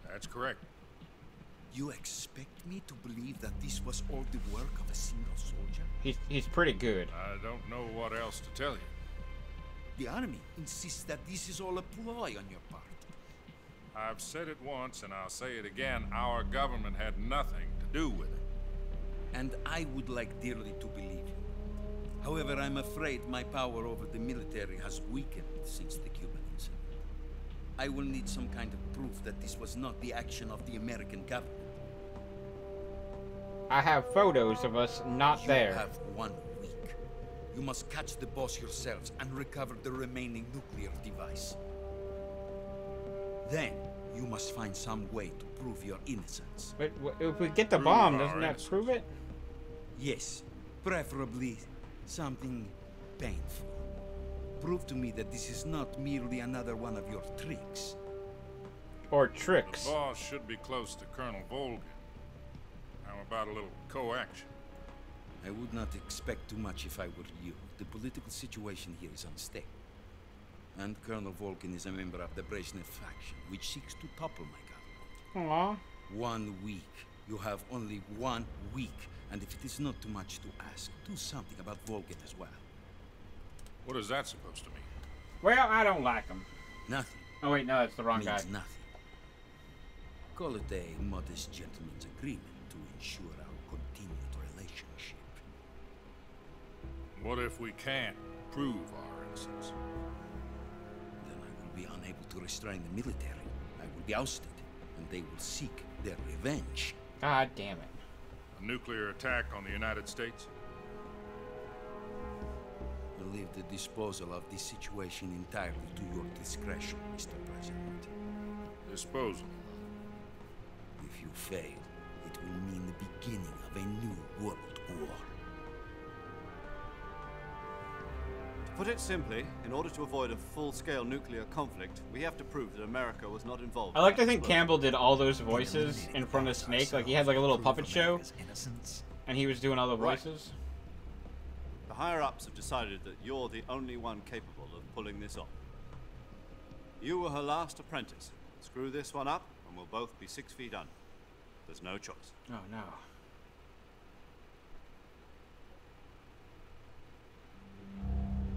That's correct. You expect me to believe that this was all the work of a single soldier? He's pretty good. I don't know what else to tell you. The army insists that this is all a ploy on your part. I've said it once and I'll say it again. Our government had nothing to do with it. And I would like dearly to believe you. However, I'm afraid my power over the military has weakened since the Cuban incident. I will need some kind of proof that this was not the action of the American government. I have photos of us not there. You have 1 week. You must catch the boss yourselves and recover the remaining nuclear device. Then, you must find some way to prove your innocence. But if we get the bomb, doesn't that prove it? Yes, preferably something painful. Prove to me that this is not merely another one of your tricks. Or tricks. The boss should be close to Colonel Volgin. How about a little co-action? I would not expect too much if I were you. The political situation here is unstable. And Colonel Volgin is a member of the Brezhnev faction, which seeks to topple my government. Aww. 1 week. You have only 1 week. And if it is not too much to ask, do something about Volgin as well. What is that supposed to mean? Well, I don't like him. Nothing. Oh wait, no, that's the wrong guy. Means nothing. Call it a modest gentleman's agreement to ensure our continued relationship. What if we can't prove our innocence? Then I will be unable to restrain the military. I will be ousted, and they will seek their revenge. God damn it. A nuclear attack on the United States? I leave the disposal of this situation entirely to your discretion, Mr. President. Disposal? If you fail, it will mean the beginning of a new world war. To put it simply, in order to avoid a full-scale nuclear conflict, we have to prove that America was not involved. I like to think Campbell did all those voices in front of Snake, like he had like a little puppet show, and he was doing all the voices. The higher-ups have decided that you're the only one capable of pulling this off. You were her last apprentice. Screw this one up, and we'll both be 6 feet under. There's no choice. Oh no.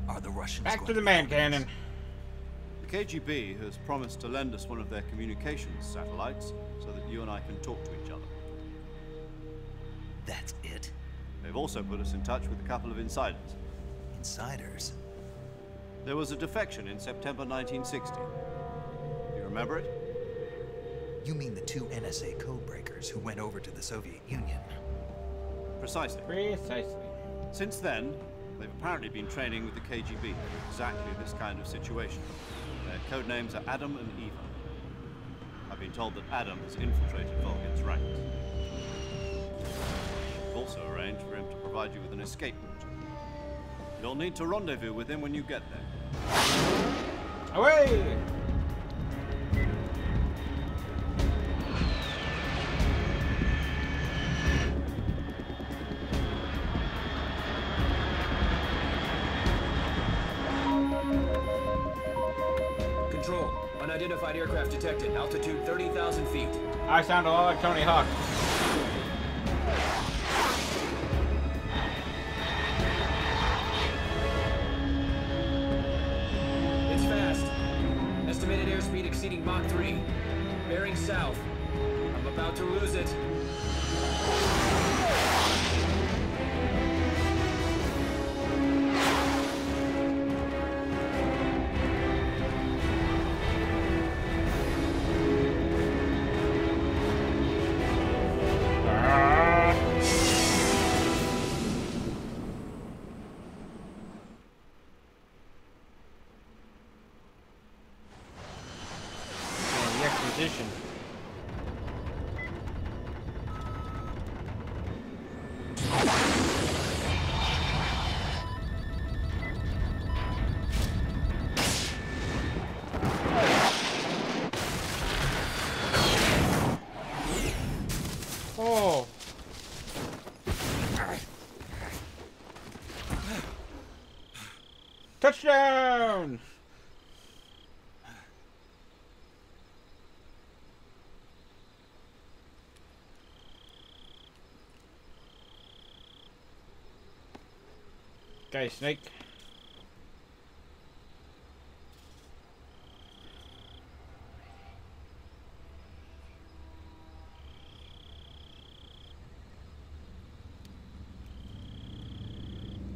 Are the Russians Back to the man cannon. The KGB has promised to lend us one of their communications satellites so that you and I can talk to each other. That's it? They've also put us in touch with a couple of insiders. Insiders? There was a defection in September 1960. Do you remember it? You mean the 2 NSA codebreakers who went over to the Soviet Union? Precisely. Precisely. Since then, they've apparently been training with the KGB in exactly this kind of situation. Their code names are Adam and Eva. I've been told that Adam has infiltrated Volgin's ranks. We've also arranged for him to provide you with an escape route. You'll need to rendezvous with him when you get there. Away! Control. Unidentified aircraft detected. Altitude 30,000 feet. I sound a lot like Tony Hawk. It's fast. Estimated airspeed exceeding Mach 3. Bearing south. I'm about to lose it. The exposition. Oh. Touchdown! Okay, Snake.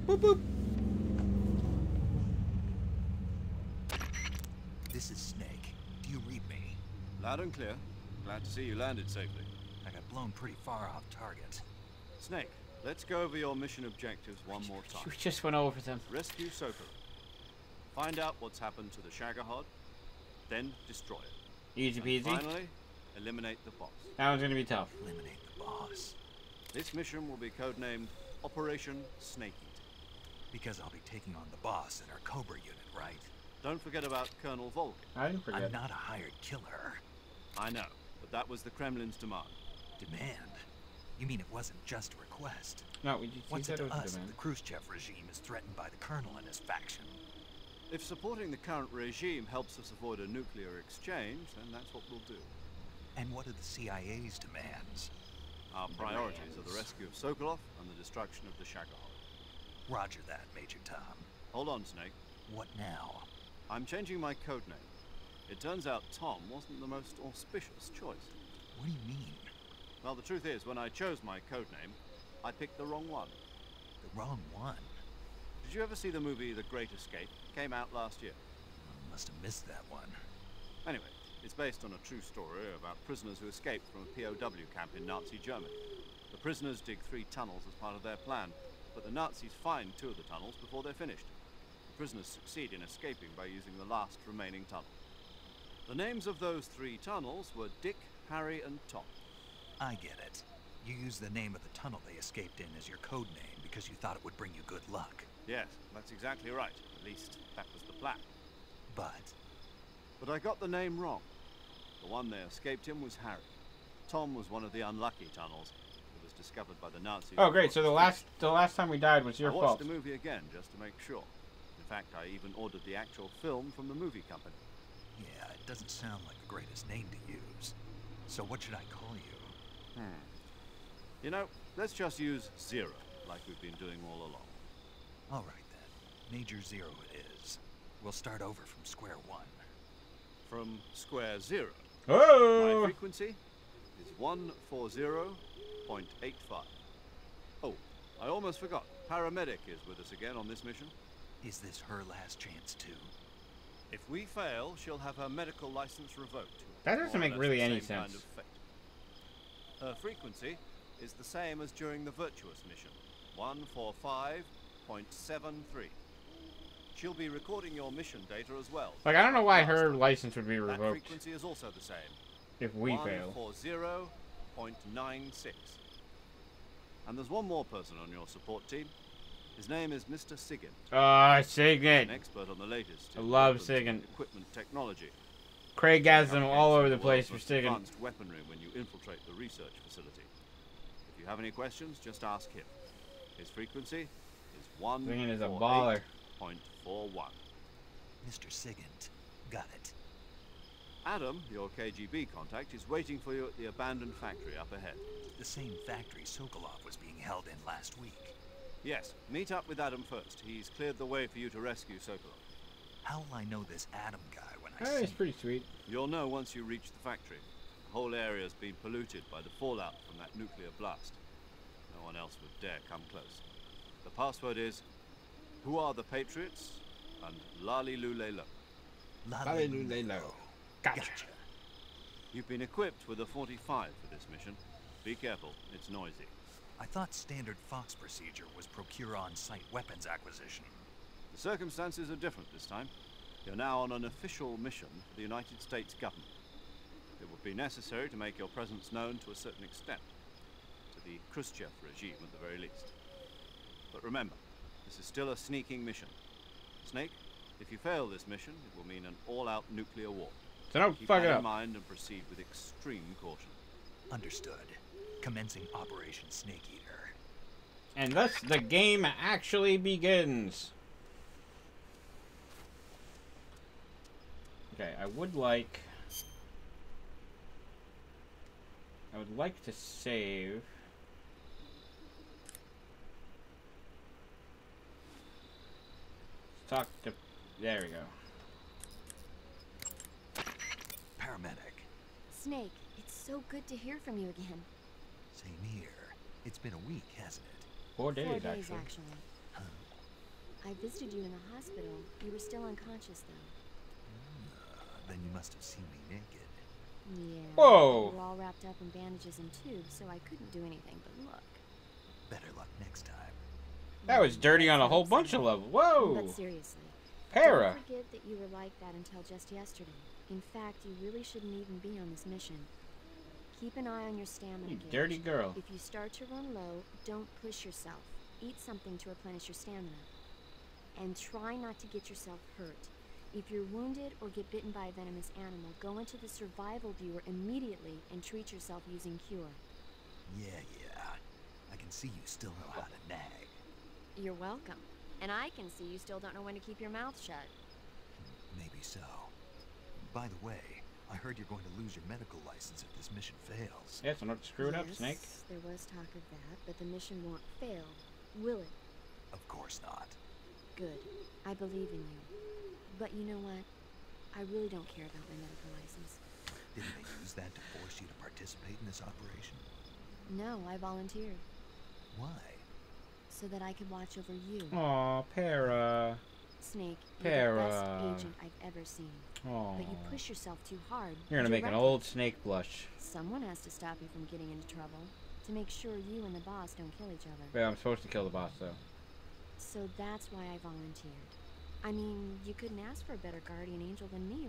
Boop boop. This is Snake. Do you read me? Loud and clear. Glad to see you landed safely. I got blown pretty far off target. Snake, let's go over your mission objectives one more time. We just went over them. Rescue Sokolov. Find out what's happened to the Shagohod, then destroy it. Easy And peasy. finally, eliminate the boss. That one's gonna be tough. Eliminate the boss. This mission will be codenamed Operation Snake Eater. Because I'll be taking on the boss in our Cobra unit, right? Don't forget about Colonel Volgin. I didn't forget. I'm not a hired killer. I know, but that was the Kremlin's demand. Demand? You mean it wasn't just a request? No, we just What's said it it to was a us demand. that the Khrushchev regime is threatened by the Colonel and his faction? If supporting the current regime helps us avoid a nuclear exchange, then that's what we'll do. And what are the CIA's demands? Our priorities are the rescue of Sokolov and the destruction of the Shagohod. Roger that, Major Tom. Hold on, Snake. What now? I'm changing my codename. It turns out Tom wasn't the most auspicious choice. What do you mean? Well, the truth is, when I chose my codename, I picked the wrong one. The wrong one? Did you ever see the movie The Great Escape? Came out last year. I must have missed that one. Anyway, it's based on a true story about prisoners who escaped from a POW camp in Nazi Germany. The prisoners dig 3 tunnels as part of their plan, but the Nazis find 2 of the tunnels before they're finished. The prisoners succeed in escaping by using the last remaining tunnel. The names of those 3 tunnels were Dick, Harry, and Tom. I get it. You used the name of the tunnel they escaped in as your code name because you thought it would bring you good luck. Yes, that's exactly right. At least, that was the plan. But I got the name wrong. The one they escaped in was Harry. Tom was one of the unlucky tunnels that was discovered by the Nazis. Oh, great! So the last time we died was your I watched fault. the movie again just to make sure. In fact, I even ordered the actual film from the movie company. yeah, it doesn't sound like the greatest name to use. So what should I call you? You know, let's just use Zero, like we've been doing all along. All right then. Major Zero it is. We'll start over from square one. From square 0. Oh! My frequency is 140.85. Oh, I almost forgot. Paramedic is with us again on this mission. Is this her last chance too? If we fail, she'll have her medical license revoked. That doesn't More or make less really the any same kind sense. of fate. Her frequency is the same as during the Virtuous mission, 145.73. She'll be recording your mission data as well. Like, I don't know why her license would be That revoked frequency is also the same. if we fail. 140.96. And there's one more person on your support team. His name is Mr. Sigint. Sigint. An expert on the latest. I love weapons and Sigint. Equipment technology. Craig has them all over the place for World's most Sigint. advanced weaponry when you infiltrate the research facility. If you have any questions, just ask him. His frequency is Sigint is a baller. 148.41. Mr. Sigint. Got it. Adam, your KGB contact, is waiting for you at the abandoned factory up ahead. The same factory Sokolov was being held in last week. Yes, meet up with Adam first. He's cleared the way for you to rescue Sokolov. How will I know this Adam guy when I Oh, see it's pretty sweet. You'll know once you reach the factory. The whole area's been polluted by the fallout from that nuclear blast. No one else would dare come close. The password is, "Who are the Patriots?" and "Lali Lule Lo." Lali Lule Lo. Gotcha. You've been equipped with a 45 for this mission. Be careful, it's noisy. I thought standard Fox procedure was procure on-site weapons acquisition. The circumstances are different this time. You're now on an official mission for the United States government. It would be necessary to make your presence known to a certain extent, to the Khrushchev regime at the very least. But remember, this is still a sneaking mission. Snake, if you fail this mission, it will mean an all-out nuclear war. So don't Keep fuck that it in up. mind and proceed with extreme caution. Understood. Commencing Operation Snake Eater. And thus the game actually begins. Okay, I would like to save. Talk to. There we go. Paramedic. Snake, it's so good to hear from you again. Same here. It's been a week, hasn't it? 4 days, 4 days, actually. Huh. I visited you in the hospital. You were still unconscious, though. Then you must have seen me naked. Yeah. Whoa. You were all wrapped up in bandages and tubes, so I couldn't do anything but look. Better luck next time. That was dirty on a whole bunch of levels. Whoa. But seriously, Para. don't forget that you were like that until just yesterday. In fact, you really shouldn't even be on this mission. Keep an eye on your stamina You gauge. dirty girl. If you start to run low, don't push yourself. Eat something to replenish your stamina. And try not to get yourself hurt. If you're wounded or get bitten by a venomous animal, go into the survival viewer immediately and treat yourself using Cure. Yeah. I can see you still know how to nag. You're welcome. And I can see you still don't know when to keep your mouth shut. Maybe so. By the way, I heard you're going to lose your medical license if this mission fails. Yeah, so not screw it up, Snake. There was talk of that, but the mission won't fail, will it? Of course not. Good. I believe in you. But you know what? I really don't care about my medical license. Didn't they use that to force you to participate in this operation? No, I volunteered. Why? So that I could watch over you. Aw, Para. Snake, you're the best Para. agent I've ever seen. Aw. But you push yourself too hard. You're gonna make an Directly. old Snake blush. Someone has to stop you from getting into trouble. To make sure you and the boss don't kill each other. Yeah, I'm supposed to kill the boss, though. So that's why I volunteered. I mean, you couldn't ask for a better guardian angel than me,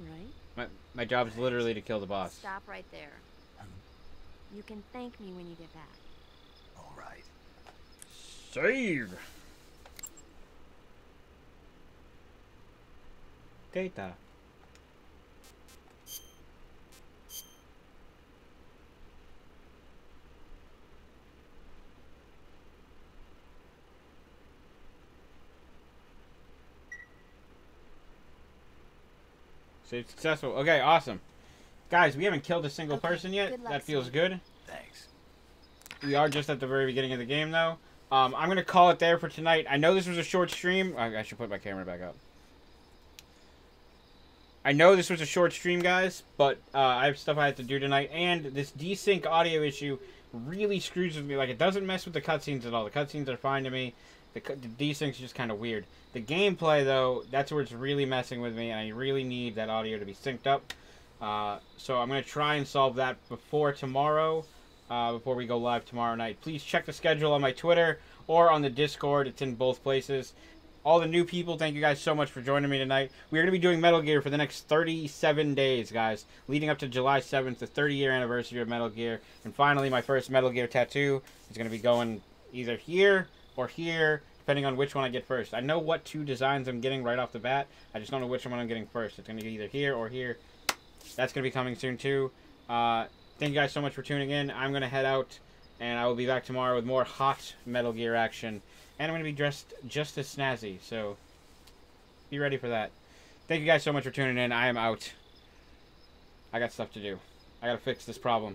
right? My job's literally to kill the boss. Stop right there. You can thank me when you get back. All right. Save! Data. Save successful. Okay, awesome. Guys, we haven't killed a single person yet. good luck, That feels Snake. good. Thanks. We are just at the very beginning of the game, though. I'm going to call it there for tonight. I know this was a short stream. I should put my camera back up. I know this was a short stream, guys, but I have stuff I have to do tonight. And this desync audio issue really screws with me. Like, it doesn't mess with the cutscenes at all. The cutscenes are fine to me. The desync's just kind of weird. The gameplay, though, that's where it's really messing with me, and I really need that audio to be synced up. So I'm going to try and solve that before tomorrow, before we go live tomorrow night. Please check the schedule on my Twitter or on the Discord. It's in both places. All the new people, thank you guys so much for joining me tonight. We're going to be doing Metal Gear for the next 37 days, guys, leading up to July 7th, the 30-year anniversary of Metal Gear. And finally, my first Metal Gear tattoo is going to be going either here or here, depending on which one I get first. I know what two designs I'm getting right off the bat. I just don't know which one I'm getting first. It's going to be either here or here. That's going to be coming soon, too. Thank you guys so much for tuning in. I'm going to head out, and I will be back tomorrow with more hot Metal Gear action. And I'm going to be dressed just as snazzy, so be ready for that. Thank you guys so much for tuning in. I am out. I got stuff to do. I gotta fix this problem.